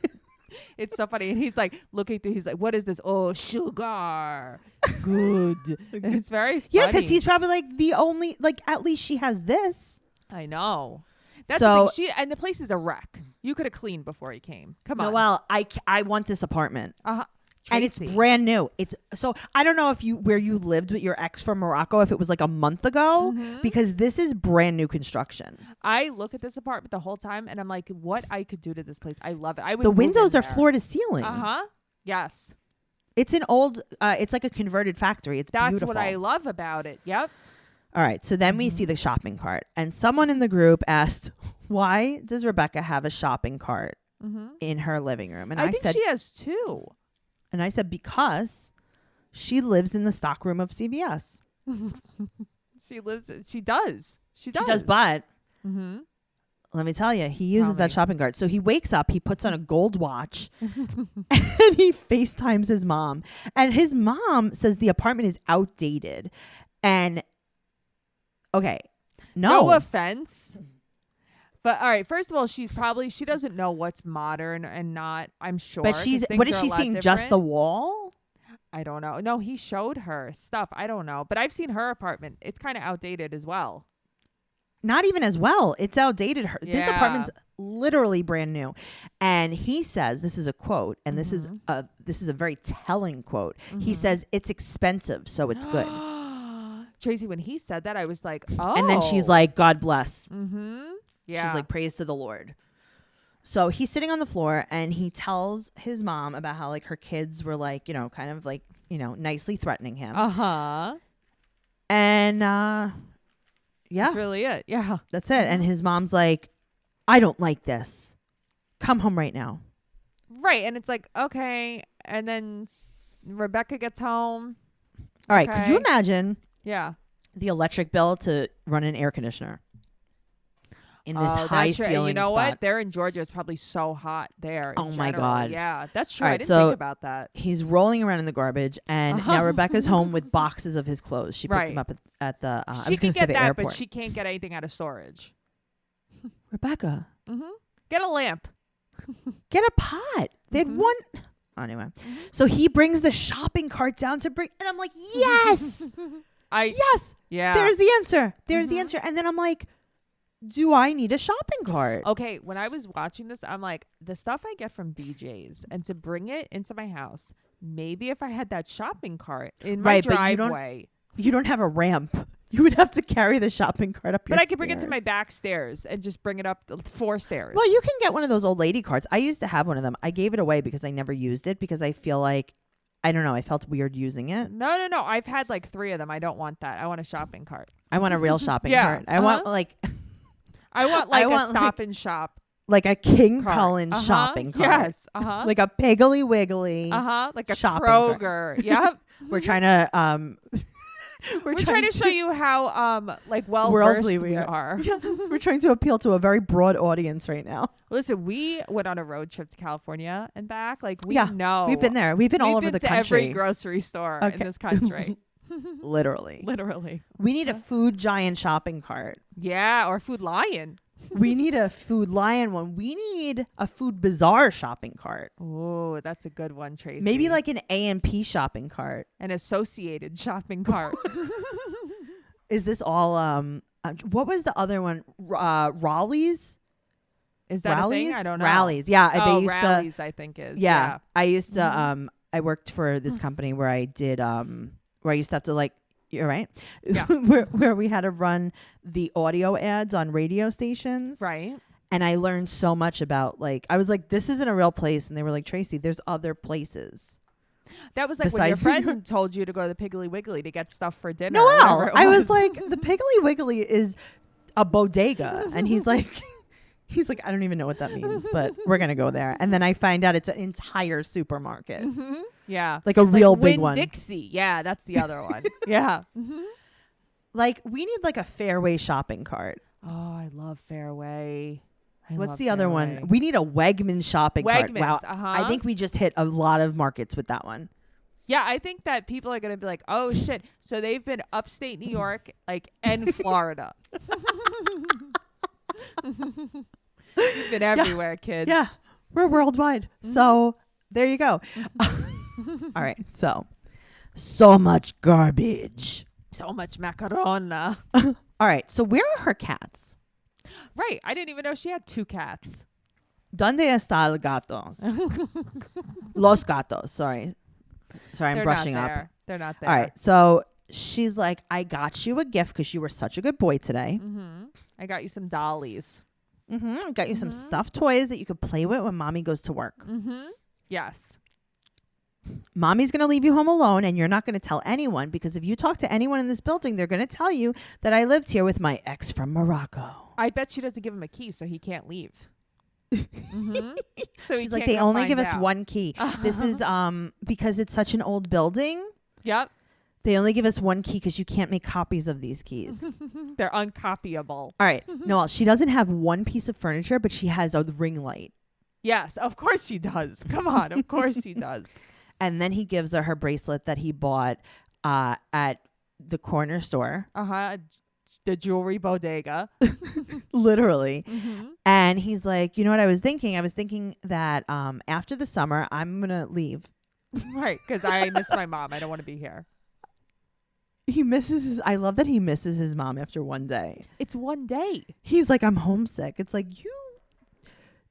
It's so funny. And he's like looking through. He's like, what is this? Oh, sugar. Good. It's very funny. Yeah, because he's probably like the only, like, at least she has this. I know. That's the thing. And the place is a wreck. You could have cleaned before he came. Come on. Noelle, I want this apartment. Tracey. And it's brand new. It's so I don't know where you lived with your ex from Morocco, if it was like a month ago, because this is brand new construction. I look at this apartment the whole time and I'm like, what I could do to this place. I love it. The windows are floor to ceiling. Yes. It's an old it's like a converted factory. It's That's beautiful. what I love about it. Yep. All right, so then we see the shopping cart, and someone in the group asked, why does Rebecca have a shopping cart in her living room? And I think she has two. And I said, because she lives in the stockroom of CVS. She does. She does, but let me tell you, he uses that shopping cart. So he wakes up, he puts on a gold watch, and he FaceTimes his mom. And his mom says the apartment is outdated. And okay, no offense, but all right. First of all, she doesn't know what's modern and not. I'm sure. But what is she seeing? Just the wall? I don't know. No, he showed her stuff. I don't know. But I've seen her apartment. It's kind of outdated as well. Not even as well. It's outdated. This apartment's literally brand new. And he says, this is a quote, and this is a very telling quote. He says, it's expensive, so it's good. Tracey, when he said that, I was like, oh. And then she's like, God bless. Yeah. She's like, praise to the Lord. So he's sitting on the floor and he tells his mom about how like her kids were like, kind of like, nicely threatening him. And yeah. That's really it. Yeah. That's it. And his mom's like, I don't like this. Come home right now. Right. And it's like, okay. And then Rebecca gets home. All right. Could you imagine the electric bill to run an air conditioner in this high ceiling you know spot? What? They're in Georgia. It's probably so hot there. Oh my God. Yeah, that's true. Right, I didn't think about that. He's rolling around in the garbage, and now Rebecca's home with boxes of his clothes. She puts them up at the. I was going to say the airport, but she can't get anything out of storage. Rebecca, get a lamp. Get a pot. They had one. Anyway, so he brings the shopping cart down to bring, and I'm like, yes. Yes. Yeah. There's the answer. There's the answer. And then I'm like, do I need a shopping cart? Okay. When I was watching this, I'm like, the stuff I get from BJ's and to bring it into my house, maybe if I had that shopping cart in my driveway. But you don't have a ramp. You would have to carry the shopping cart up your stairs. But I could bring it to my back stairs and just bring it up 4 stairs. Well, you can get one of those old lady carts. I used to have one of them. I gave it away because I never used it because I feel like, I don't know, I felt weird using it. No. I've had like 3 of them. I don't want that. I want a shopping cart. I want a real shopping cart. I want like... I want like a Stop and Shop. Like a King Cullen shopping cart. Yes. Like a Piggly Wiggly. Like a Kroger. Yep. We're trying to... We're trying to show you how like well-versed we are. Yes, we're trying to appeal to a very broad audience right now. Listen, we went on a road trip to California and back. Like we know. We've been there. We've been all over the country. Every grocery store in this country. Literally. We need a Food Giant shopping cart. Yeah, or Food Lion. We need a Food Lion one. We need a Food Bazaar shopping cart. Oh, that's a good one, Tracey. Maybe like an A&P shopping cart. An associated shopping cart. Is this all what was the other one? Raleigh's? Is that Rallies? A thing? I don't know. Rallies. Yeah, they used Rallies, I think is. Yeah. I used to I worked for this company where I did where I used to have to like, you're right. Yeah. where we had to run the audio ads on radio stations. Right. And I learned so much about like, I was like, this isn't a real place. And they were like, Tracey, there's other places. That was like when your Besides friend told you to go to the Piggly Wiggly to get stuff for dinner. Noelle, I was like, the Piggly Wiggly is a bodega. And he's like, I don't even know what that means, but we're going to go there. And then I find out it's an entire supermarket. Mm-hmm. Yeah. Like a real big Winn one. Dixie. Yeah, that's the other one. Yeah. Mm-hmm. Like, we need like a Fairway shopping cart. Oh, I love Fairway. What's the other one? We need a Wegmans shopping cart. Wow. I think we just hit a lot of markets with that one. Yeah, I think that people are going to be like, oh, shit. So they've been upstate New York, like, and Florida. You've been everywhere, kids. Yeah, we're worldwide. Mm-hmm. So there you go. All right. So much garbage. So much macarona. All right. So where are her cats? Right. I didn't even know she had 2 cats. ¿Dónde está el gatos? Los gatos. Sorry, I'm brushing up. They're not there. All right. So she's like, I got you a gift because you were such a good boy today. Mm-hmm. I got you some dollies. I got you some stuffed toys that you could play with when mommy goes to work. Mm-hmm. Yes. Mommy's going to leave you home alone, and you're not going to tell anyone, because if you talk to anyone in this building, they're going to tell you that I lived here with my ex from Morocco. I bet she doesn't give him a key, so he can't leave. Mm-hmm. So she's like, they only give us one key. This is because it's such an old building. Yep. They only give us one key because you can't make copies of these keys. They're uncopyable. All right. Noelle, she doesn't have one piece of furniture, but she has a ring light. Yes, of course she does. Come on, of course she does. And then he gives her bracelet that he bought at the corner store. The jewelry bodega. Literally. Mm-hmm. And he's like, you know what I was thinking? I was thinking that after the summer, I'm going to leave. Right, because I miss my mom. I don't want to be here. I love that he misses his mom after one day. It's one day. He's like, I'm homesick. It's like, you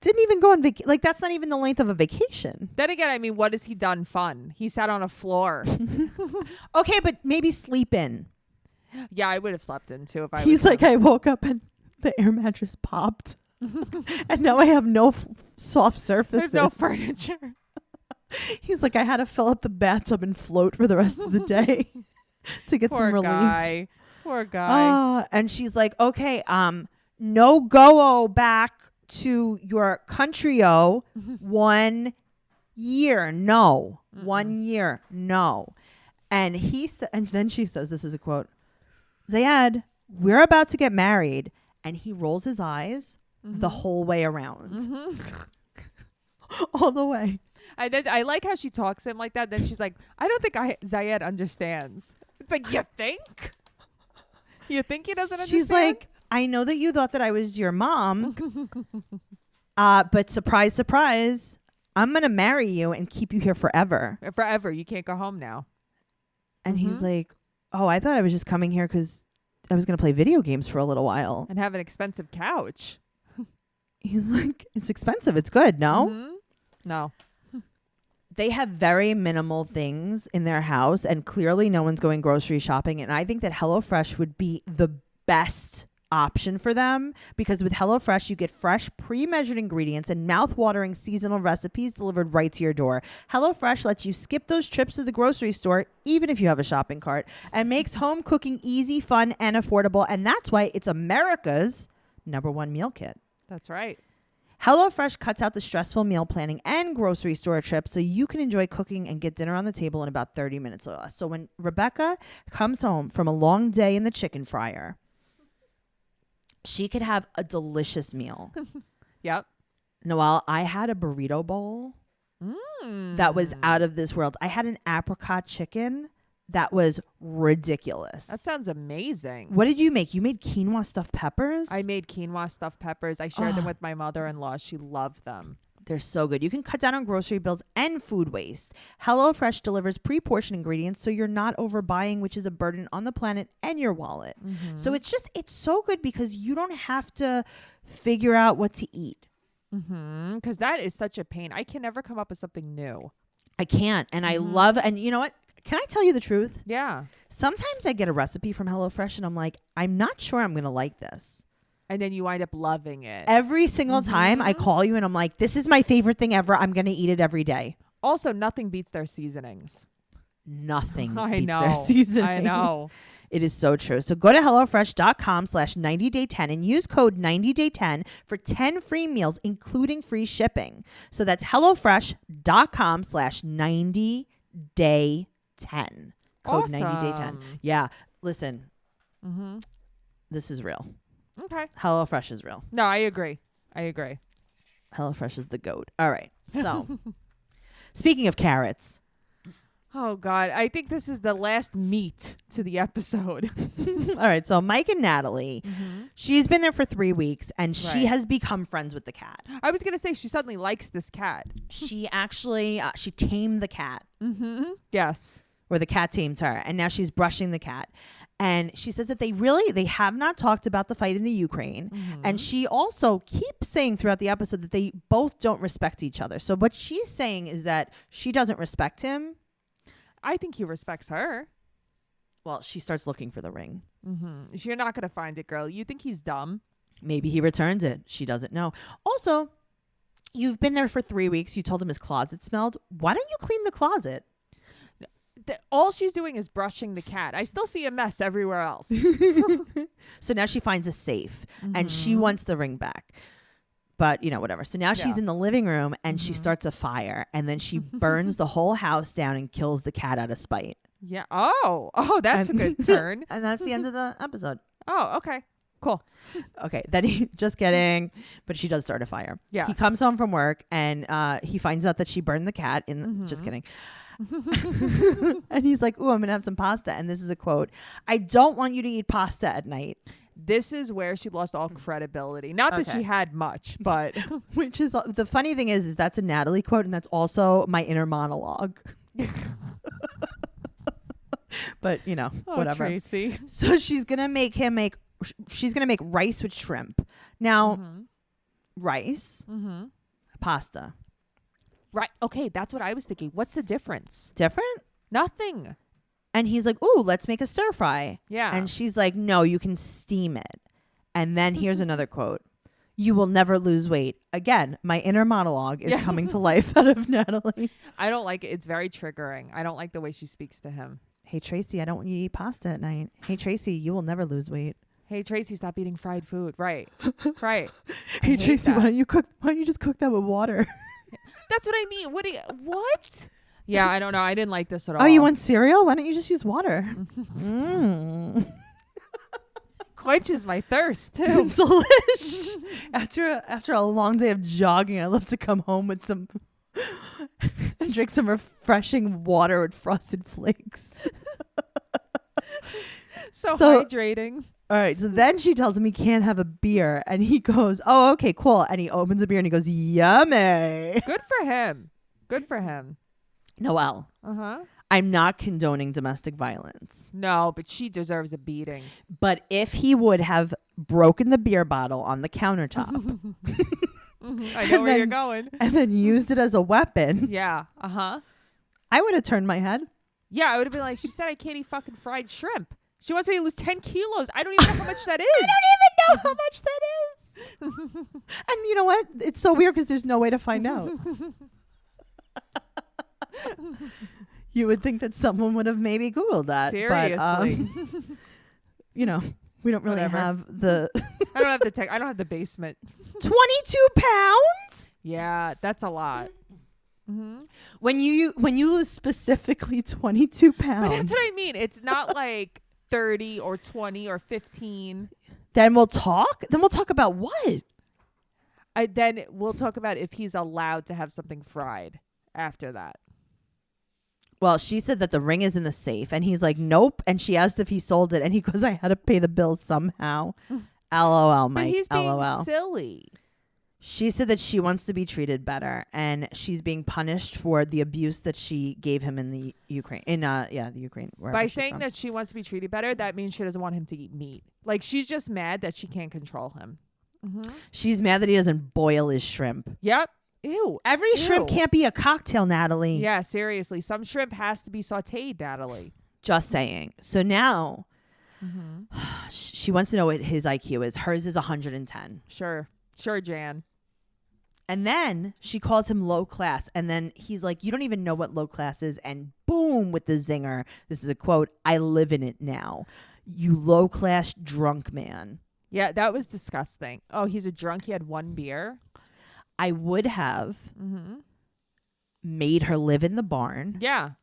didn't even go on vacation. Like, that's not even the length of a vacation. Then again, I mean, what has he done fun? He sat on a floor. Okay, but maybe sleep in. Yeah, I would have slept in too if I was He's like, him. I woke up and the air mattress popped. And now I have no soft surfaces. There's no furniture. He's like, I had to fill up the bathtub and float for the rest of the day to get some relief. Poor guy. And she's like, okay, no go back to your country-o 1 year. No. 1 year. No. And and then she says, this is a quote, Zayed, we're about to get married. And he rolls his eyes the whole way around. All the way. I like how she talks to him like that. Then she's like, I don't think Zayed understands. It's like, you think? You think he doesn't understand? She's like, I know that you thought that I was your mom. But surprise, surprise, I'm going to marry you and keep you here forever. Forever. You can't go home now. And he's like, oh, I thought I was just coming here because I was going to play video games for a little while. And have an expensive couch. He's like, it's expensive. It's good. No? Mm-hmm. No. They have very minimal things in their house, and clearly no one's going grocery shopping. And I think that HelloFresh would be the best option for them, because with HelloFresh, you get fresh, pre-measured ingredients and mouth-watering seasonal recipes delivered right to your door. HelloFresh lets you skip those trips to the grocery store, even if you have a shopping cart, and makes home cooking easy, fun, and affordable. And that's why it's America's #1 meal kit. That's right. HelloFresh cuts out the stressful meal planning and grocery store trips so you can enjoy cooking and get dinner on the table in about 30 minutes or less. So when Rebecca comes home from a long day in the chicken fryer, she could have a delicious meal. Yep. Noelle, I had a burrito bowl that was out of this world. I had an apricot chicken that was ridiculous. That sounds amazing. What did you make? You made quinoa stuffed peppers? I made quinoa stuffed peppers. I shared them with my mother-in-law. She loved them. They're so good. You can cut down on grocery bills and food waste. HelloFresh delivers pre-portioned ingredients so you're not overbuying, which is a burden on the planet and your wallet. Mm-hmm. So it's so good because you don't have to figure out what to eat. Because that is such a pain. I can never come up with something new. I can't. And I love, and you know what? Can I tell you the truth? Yeah. Sometimes I get a recipe from HelloFresh and I'm like, I'm not sure I'm going to like this. And then you wind up loving it. Every single time I call you and I'm like, this is my favorite thing ever. I'm going to eat it every day. Also, nothing beats their seasonings. Nothing I beats know. their seasonings. I know. It is so true. So go to HelloFresh.com/90day10 and use code 90day10 for 10 free meals, including free shipping. So that's HelloFresh.com/90day10. Code 90day10. Yeah. Listen, this is real. Okay. HelloFresh is real. No, I agree. HelloFresh is the GOAT. All right. So speaking of carrots. Oh, God. I think this is the last meat to the episode. All right. So Mike and Natalie, she's been there for 3 weeks and she Right. has become friends with the cat. I was going to say she suddenly likes this cat. She actually, she tamed the cat. Yes. Or the cat tamed her. And now she's brushing the cat. And she says that they have not talked about the fight in the Ukraine. And she also keeps saying throughout the episode that they both don't respect each other. So what she's saying is that she doesn't respect him. I think he respects her. Well, she starts looking for the ring. You're not going to find it, girl. You think he's dumb? Maybe he returns it. She doesn't know. Also, you've been there for 3 weeks. You told him his closet smelled. Why don't you clean the closet? All she's doing is brushing the cat. I still see a mess everywhere else. So now she finds a safe and she wants the ring back. But, whatever. So now she's in the living room and she starts a fire and then she burns the whole house down and kills the cat out of spite. Yeah. Oh, that's a good turn. And that's the end of the episode. Oh, okay. Cool. Okay. Then just kidding. But she does start a fire. Yeah. He comes home from work and he finds out that she burned the cat in just kidding. And he's like, "Ooh, I'm going to have some pasta." And this is a quote. "I don't want you to eat pasta at night." This is where she lost all credibility. Not that she had much, but which is the funny thing is that's a Natalie quote, and that's also my inner monologue. But whatever. Tracey. So she's gonna make rice with shrimp. Now, rice, pasta. Right. Okay, that's what I was thinking. What's the difference? Different? Nothing. And he's like, "Ooh, let's make a stir fry." Yeah. And she's like, "No, you can steam it." And then here's another quote. "You will never lose weight." Again, my inner monologue is coming to life out of Natalie. I don't like it. It's very triggering. I don't like the way she speaks to him. "Hey, Tracey, I don't want you to eat pasta at night." "Hey, Tracey, you will never lose weight." Hey, Tracey, stop eating fried food. Right. Right. "Hey, Tracey, why don't you just cook that with water?" That's what I mean. What? Yeah, I don't know. I didn't like this at all. "Oh, you want cereal? Why don't you just use water?" Quenches my thirst too. Delish. After a long day of jogging, I love to come home with some and drink some refreshing water with Frosted Flakes. So hydrating. All right, so then she tells him he can't have a beer, and he goes, "Oh, okay, cool." And he opens a beer and he goes, "Yummy." Good for him. Good for him. Noelle, I'm not condoning domestic violence. No, but she deserves a beating. But if he would have broken the beer bottle on the countertop, I know where you're going, and then used it as a weapon, yeah, I would have turned my head. Yeah, I would have been like, she said I can't eat fucking fried shrimp. She wants me to lose 10 kilos. I don't even know how much that is. I don't even know how much that is. And you know what? It's so weird because there's no way to find out. You would think that someone would have maybe Googled that. Seriously. But, we don't really Whatever. have the... I don't have the tech. I don't have the basement. 22 pounds? Yeah, that's a lot. When you lose specifically 22 pounds... But that's what I mean. It's not like 30 or 20 or 15. Then we'll talk? Then we'll talk about what? Then we'll talk about if he's allowed to have something fried after that. Well, she said that the ring is in the safe, and he's like, "Nope." And she asked if he sold it, and he goes, "I had to pay the bill somehow." LOL, Mike. But he's being LOL. silly. She said that she wants to be treated better, and she's being punished for the abuse that she gave him in the Ukraine. The Ukraine. By saying that she wants to be treated better, that means she doesn't want him to eat meat. Like, she's just mad that she can't control him. She's mad that he doesn't boil his shrimp. Yep. Ew. Every shrimp can't be a cocktail, Natalie. Yeah, seriously. Some shrimp has to be sauteed, Natalie. Just saying. So now she wants to know what his IQ is. Hers is 110. Sure, Jan. And then she calls him low class. And then he's like, you don't even know what low class is. And boom, with the zinger. This is a quote. I live in it now. You low class drunk man. Yeah, that was disgusting. Oh, he's a drunk. He had one beer. I would have made her live in the barn. Yeah.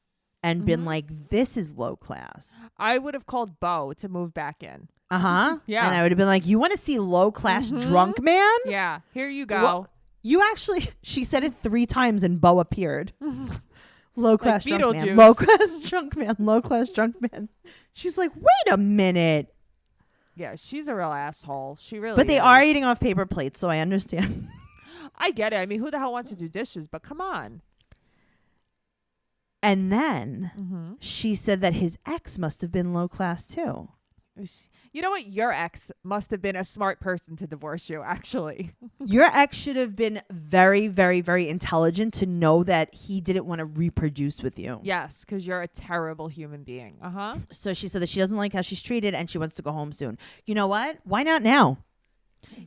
And been like, this is low class. I would have called Bo to move back in. Yeah. And I would have been like, you want to see low class drunk man? Yeah. Here you go. Well, you actually, she said it 3 times and Bo appeared. Low class like drunk man. Beetlejuice. Low class drunk man. Low class drunk man. She's like, wait a minute. Yeah, she's a real asshole. She really But they is. are eating off paper plates, so I understand. I get it. I mean, who the hell wants to do dishes? But come on. And then she said that his ex must have been low class too. You know what? Your ex must have been a smart person to divorce you, actually. Your ex should have been very, very, very intelligent to know that he didn't want to reproduce with you. Yes, because you're a terrible human being. So she said that she doesn't like how she's treated and she wants to go home soon. You know what? Why not now?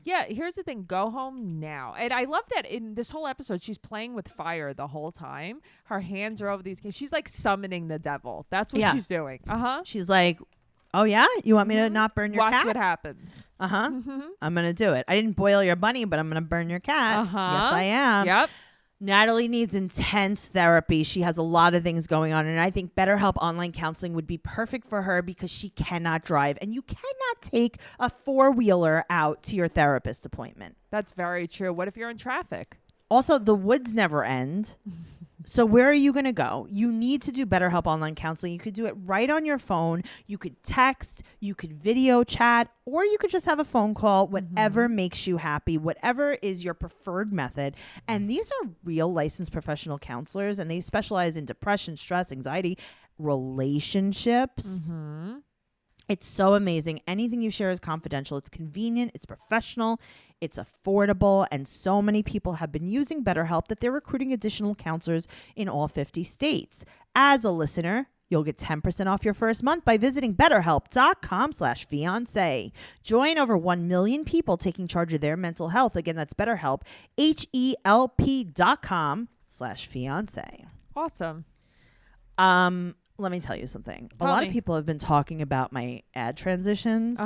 Yeah, here's the thing. Go home now. And I love that in this whole episode, she's playing with fire the whole time. Her hands are over these kids. She's like summoning the devil. That's what she's doing. She's like, oh, yeah? You want me to not burn your cat? Watch what happens. I'm going to do it. I didn't boil your bunny, but I'm going to burn your cat. Yes, I am. Yep. Natalie needs intense therapy. She has a lot of things going on. And I think BetterHelp online counseling would be perfect for her because she cannot drive. And you cannot take a 4-wheeler out to your therapist appointment. That's very true. What if you're in traffic? Also, the woods never end. So where are you going to go? You need to do BetterHelp online counseling. You could do it right on your phone. You could text, you could video chat, or you could just have a phone call, whatever makes you happy, whatever is your preferred method. And these are real licensed professional counselors, and they specialize in depression, stress, anxiety, relationships. It's so amazing. Anything you share is confidential. It's convenient. It's professional. It's affordable. And so many people have been using BetterHelp that they're recruiting additional counselors in all 50 states. As a listener, you'll get 10% off your first month by visiting BetterHelp.com/fiance. Join over 1 million people taking charge of their mental health. Again, that's BetterHelp, HELP.com/fiance. Awesome. Let me tell you something. Tell a lot me. of people have been talking about my ad transitions.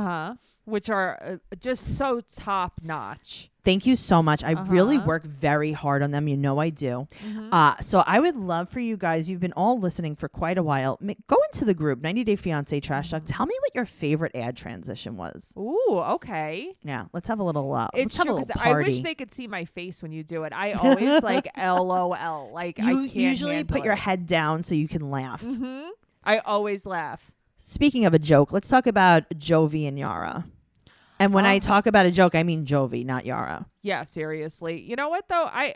Which are just so top notch. Thank you so much. I really work very hard on them. You know I do. So I would love for you guys, you've been all listening for quite a while. Go into the group, 90 Day Fiance Trash Talk. Tell me what your favorite ad transition was. Ooh, okay. Yeah, let's have a little It's let's have a true, little 'cause party. I wish they could see my face when you do it. I always like LOL. Like I You can't usually handle put your it. head down so you can laugh. I always laugh. Speaking of a joke, let's talk about Jovi and Yara. And when I talk about a joke, I mean Jovi, not Yara. Yeah, seriously. You know what though? I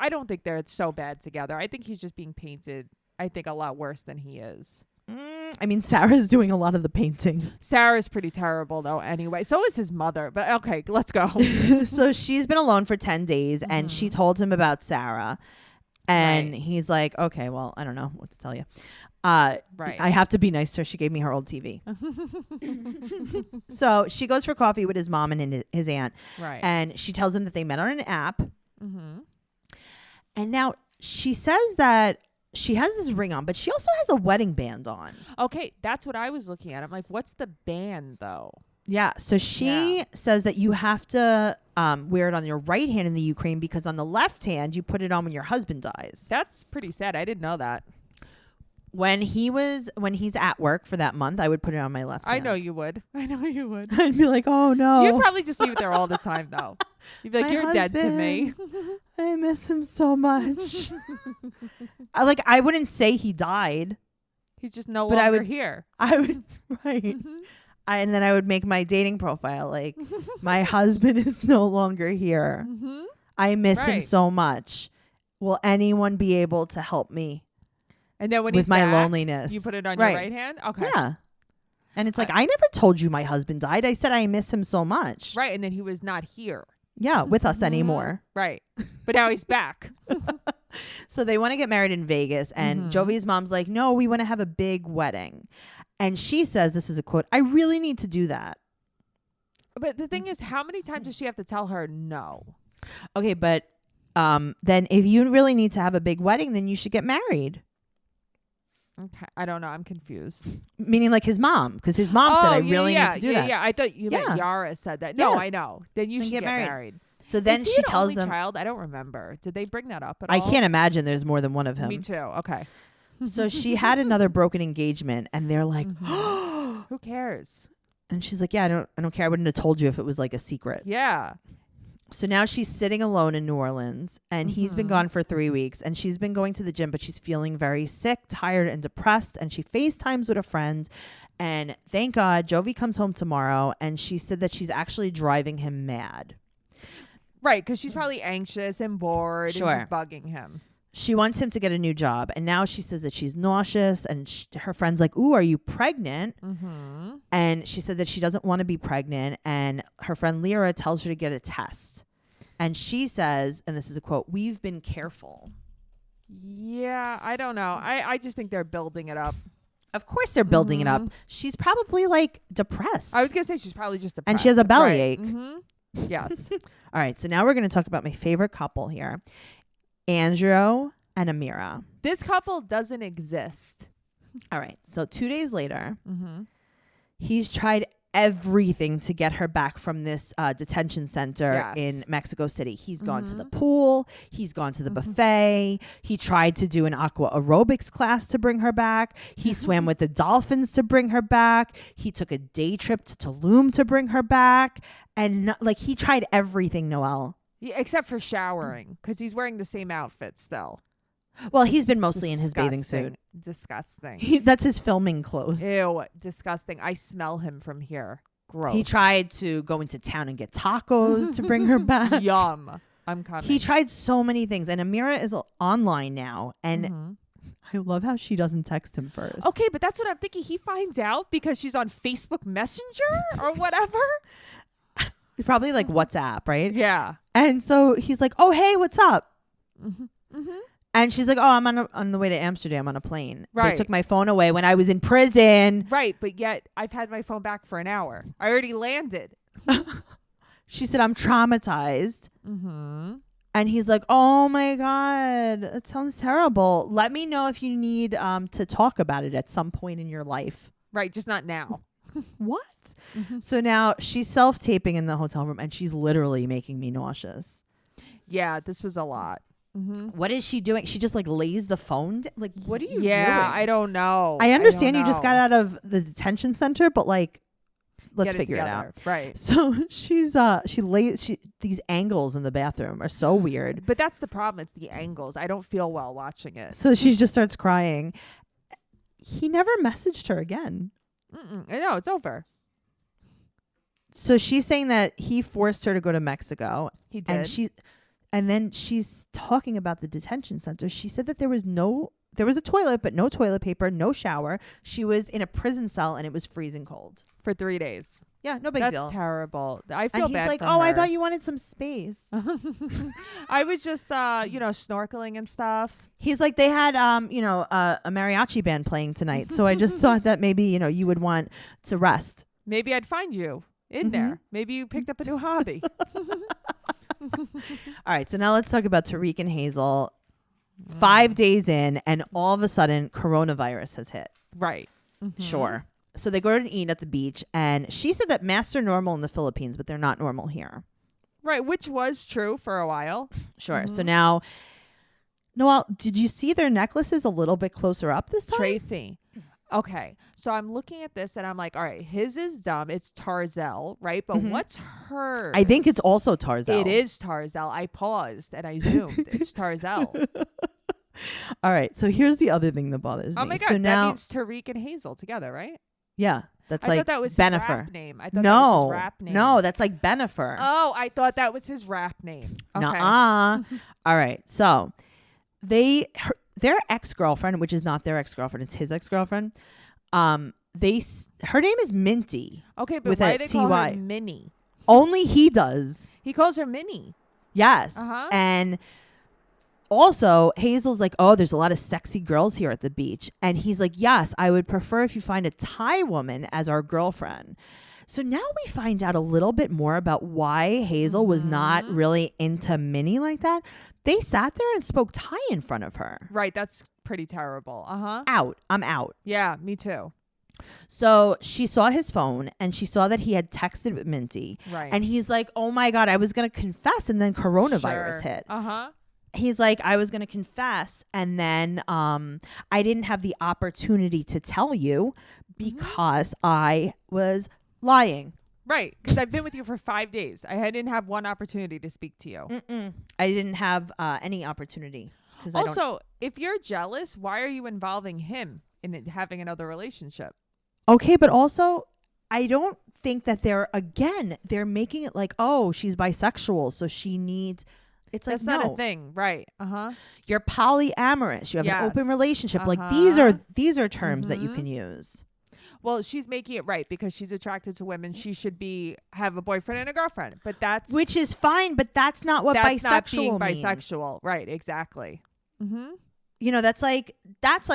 don't think they're so bad together. I think he's just being painted, I think, a lot worse than he is. I mean, Sarah's doing a lot of the painting. Sarah's pretty terrible though anyway. So is his mother. But okay, let's go. So she's been alone for 10 days and she told him about Sarah. And he's like, okay, well, I don't know what to tell you. I have to be nice to her. She gave me her old TV. So she goes for coffee with his mom and his aunt. Right. And she tells him that they met on an app. And now she says that she has this ring on, but she also has a wedding band on. Okay, that's what I was looking at. I'm like, what's the band though? Yeah. So she says that you have to wear it on your right hand in the Ukraine because on the left hand, you put it on when your husband dies. That's pretty sad. I didn't know that. When he's at work for that month, I would put it on my left hand. I know you would. I'd be like, oh no. You'd probably just leave it there all the time though. You'd be like, My you're dead to me. husband, I miss him so much. I wouldn't say he died. He's just no But I longer would- here. I would, right. And then I would make my dating profile like, my husband is no longer here. I miss him Right. so much. Will anyone be able to help me And then when with he's my back, loneliness? you put it on Right. your right hand? Okay. Yeah. And it's like, I never told you my husband died. I said I miss him so much. Right. And then he was not here. Yeah, with us anymore. Right. But now he's back. So they want to get married in Vegas. And Jovi's mom's like, no, we want to have a big wedding. And she says, this is a quote, I really need to do that. But the thing is, how many times does she have to tell her no? Okay, but then if you really need to have a big wedding, then you should get married. Okay, I don't know. I'm confused. Meaning like his mom, because his mom said, I really need to do that. Yeah, I thought you meant Yeah. Yara said that. No, Yeah. I know. Then you Then should get get married. married. So then Is he she an tells only them, child? I don't remember. Did they bring that up at I all? can't imagine there's more than one of him. Me too. Okay. So she had another broken engagement, and they're like, Who cares? and she's like, yeah, I don't care. I wouldn't have told you if it was like a secret. Yeah. So now she's sitting alone in New Orleans, and he's been gone for 3 weeks, and she's been going to the gym, but she's feeling very sick, tired, and depressed. And she FaceTimes with a friend, and thank God Jovi comes home tomorrow, and she said that she's actually driving him mad. Right, because she's probably anxious and bored Sure. and just bugging him. She wants him to get a new job, and now she says that she's nauseous, and her friend's like, ooh, are you pregnant? Mm-hmm. And she said that she doesn't want to be pregnant, and her friend Lyra tells her to get a test. And she says, and this is a quote, we've been careful. Yeah, I don't know. I just think they're building it up. Of course they're building it up. She's probably like depressed. I was going to say she's probably just depressed. And she has a bellyache. Right. Mm-hmm. Yes. All right, so now we're going to talk about my favorite couple here, Andrew and Amira. This couple doesn't exist. All right, so 2 days later, Mm-hmm. he's tried everything to get her back from this detention center Yes. in Mexico City. He's gone to the pool. He's gone to the buffet. He tried to do an aqua aerobics class to bring her back. He swam with the dolphins to bring her back. He took a day trip to Tulum to bring her back. And like he tried everything, Noelle. Yeah, except for showering, because he's wearing the same outfit still. Well, he's been mostly in his bathing suit. Disgusting. That's his filming clothes. Ew, disgusting. I smell him from here. Gross. He tried to go into town and get tacos to bring her back. Yum. I'm coming. He tried so many things. And Amira is online now. And I love how she doesn't text him first. Okay, but that's what I'm thinking. He finds out because she's on Facebook Messenger or whatever. Probably like WhatsApp, right? Yeah. And so he's like, oh, hey, what's up? Mm-hmm. And she's like, oh, I'm on the way to Amsterdam on a plane. Right. They took my phone away when I was in prison. Right, but yet I've had my phone back for an hour. I already landed. She said, I'm traumatized. Mm-hmm. And he's like, oh, my God, that sounds terrible. Let me know if you need to talk about it at some point in your life. Right, just not now. What? So now she's self-taping in the hotel room, and she's literally making me nauseous. Yeah, this was a lot. Mm-hmm. What is she doing? She just like lays the phone. Like, what are you doing? Yeah, I don't know. I understand don't you just got know. out of the detention center, but like, let's Get figure it together. out. Right. So these angles in the bathroom are so weird. But that's the problem. It's the angles. I don't feel well watching it. So she just starts crying. He never messaged her again. I know, it's over. So she's saying that he forced her to go to Mexico. He did. And then she's talking about the detention center. She said that there was a toilet, but no toilet paper, no shower. She was in a prison cell and it was freezing cold. For 3 days. Yeah, no big That's deal. terrible. I feel And he's bad like, for oh, I her. thought you wanted some space. I was just, snorkeling and stuff. He's like, they had, a mariachi band playing tonight. So I just thought that maybe, you would want to rest. Maybe I'd find you in there. Maybe you picked up a new hobby. All right. So now let's talk about Tariq and Hazel. 5 days in, and all of a sudden, coronavirus has hit. Right. Mm-hmm. Sure. So they go to eat at the beach, and she said that masks are normal in the Philippines, but they're not normal here. Right, which was true for a while. Sure. So now, Noelle, did you see their necklaces a little bit closer up this time? Tracy. Okay, so I'm looking at this and I'm like, all right, his is dumb. It's Tarzell, right? But what's hers? I think it's also Tarzell. It is Tarzell. I paused and I zoomed. It's Tarzell. All right. So here's the other thing that bothers me. Oh my God, So that now, means Tariq and Hazel together, right? yeah, that's I like thought that was his Bennifer. rap name. I thought that was his rap name. No, that's like Bennifer. Oh, I thought that was his rap name. Okay. Nuh-uh. All right. So their ex-girlfriend, which is not their ex-girlfriend, it's his ex-girlfriend. Her name is Minty. Okay, but with why a do they call her TY. Minnie? Only he does. He calls her Minnie. Yes. Uh-huh. And also, Hazel's like, oh, there's a lot of sexy girls here at the beach. And he's like, yes, I would prefer if you find a Thai woman as our girlfriend. So now we find out a little bit more about why Hazel was not really into Minnie like that. They sat there and spoke Thai in front of her. Right. That's pretty terrible. I'm out. Yeah, me too. So she saw his phone and she saw that he had texted with Minty. Right. And he's like, oh my God, I was going to confess. And then coronavirus hit. He's like, I was going to confess. And then I didn't have the opportunity to tell you because I was lying. Right. Because I've been with you for 5 days. I didn't have one opportunity to speak to you. I didn't have any opportunity. Also, if you're jealous, why are you involving him in having another relationship? Okay, but also, I don't think that they're making it like, oh, she's bisexual, so she needs. It's like, that's not a thing, right? You're polyamorous. You have an open relationship. Like these are terms that you can use. Well, she's making it right because she's attracted to women. She should have a boyfriend and a girlfriend, but which is fine. But that's not what that's bisexual not being means. Bisexual, right? Exactly. You know, that's like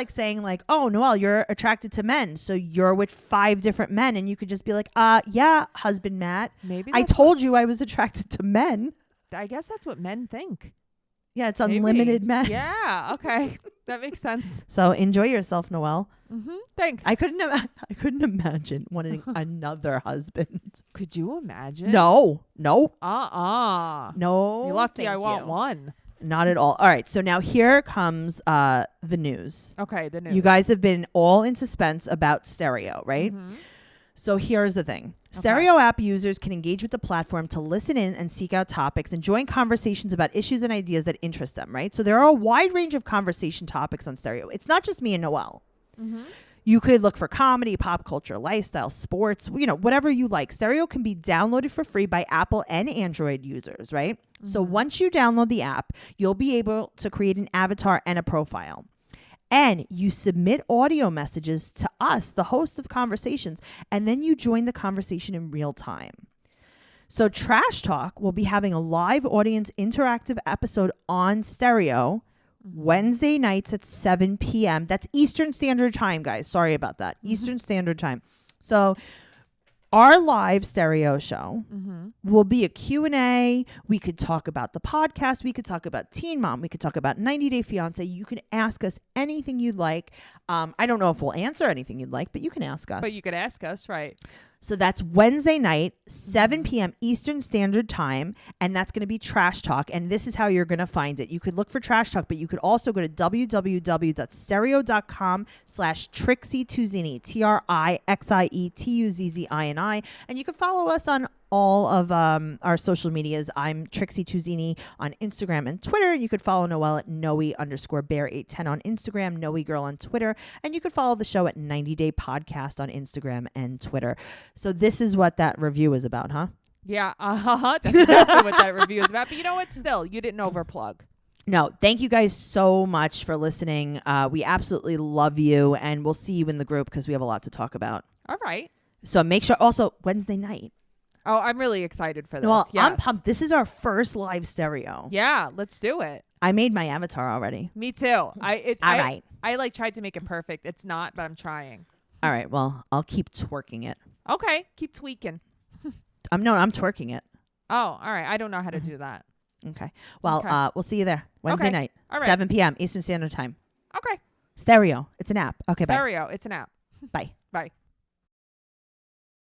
saying like, oh, Noelle, you're attracted to men, so you're with 5 different men, and you could just be like, yeah, husband Matt. Maybe I told you I was attracted to men. I guess that's what men think. Yeah, it's unlimited men. Yeah, okay, that makes sense. So enjoy yourself, Noelle. Thanks. I couldn't imagine wanting another husband. Could you imagine? No. No. You're lucky. I want one. Not at all. All right. So now here comes the news. Okay, the news. You guys have been all in suspense about Stereo, right? So here's the thing. Stereo app users can engage with the platform to listen in and seek out topics and join conversations about issues and ideas that interest them, right? So there are a wide range of conversation topics on Stereo. It's not just me and Noelle. You could look for comedy, pop culture, lifestyle, sports, whatever you like. Stereo can be downloaded for free by Apple and Android users, right? So once you download the app, you'll be able to create an avatar and a profile. And you submit audio messages to us, the host of conversations, and then you join the conversation in real time. So Trash Talk will be having a live audience interactive episode on Stereo Wednesday nights at 7 p.m. That's Eastern Standard Time, guys. Sorry about that. Eastern Standard Time. So our live Stereo show will be a Q&A. We could talk about the podcast. We could talk about Teen Mom. We could talk about 90 Day Fiance. You can ask us anything you'd like. I don't know if we'll answer anything you'd like, but you can ask us. But you could ask us, right? So that's Wednesday night, 7 p.m. Eastern Standard Time, and that's going to be Trash Talk, and this is how you're going to find it. You could look for Trash Talk, but you could also go to www.stereo.com/Trixie Tuzini, TRIXIETUZZINI, and you can follow us on all of our social medias. I'm Trixie Tuzini on Instagram and Twitter. You could follow Noelle at Noe_bear810 on Instagram, Noe Girl on Twitter, and you could follow the show at 90 Day Podcast on Instagram and Twitter. So this is what that review is about, huh? Yeah, that's exactly what that review is about. But you know what? Still, you didn't overplug. No, thank you guys so much for listening. We absolutely love you, and we'll see you in the group because we have a lot to talk about. All right. So make sure also Wednesday night. Oh, I'm really excited for this. Well, yes. I'm pumped. This is our first live Stereo. Yeah, let's do it. I made my avatar already. Me too. All right. I like tried to make it perfect. It's not, but I'm trying. All right. Well, I'll keep twerking it. Okay. Keep tweaking. I'm twerking it. Oh, all right. I don't know how to do that. Okay. Well, we'll see you there Wednesday night, all right. 7 p.m. Eastern Standard Time. Okay. Stereo. It's an app. Okay. Stereo. It's an app. Bye. Bye.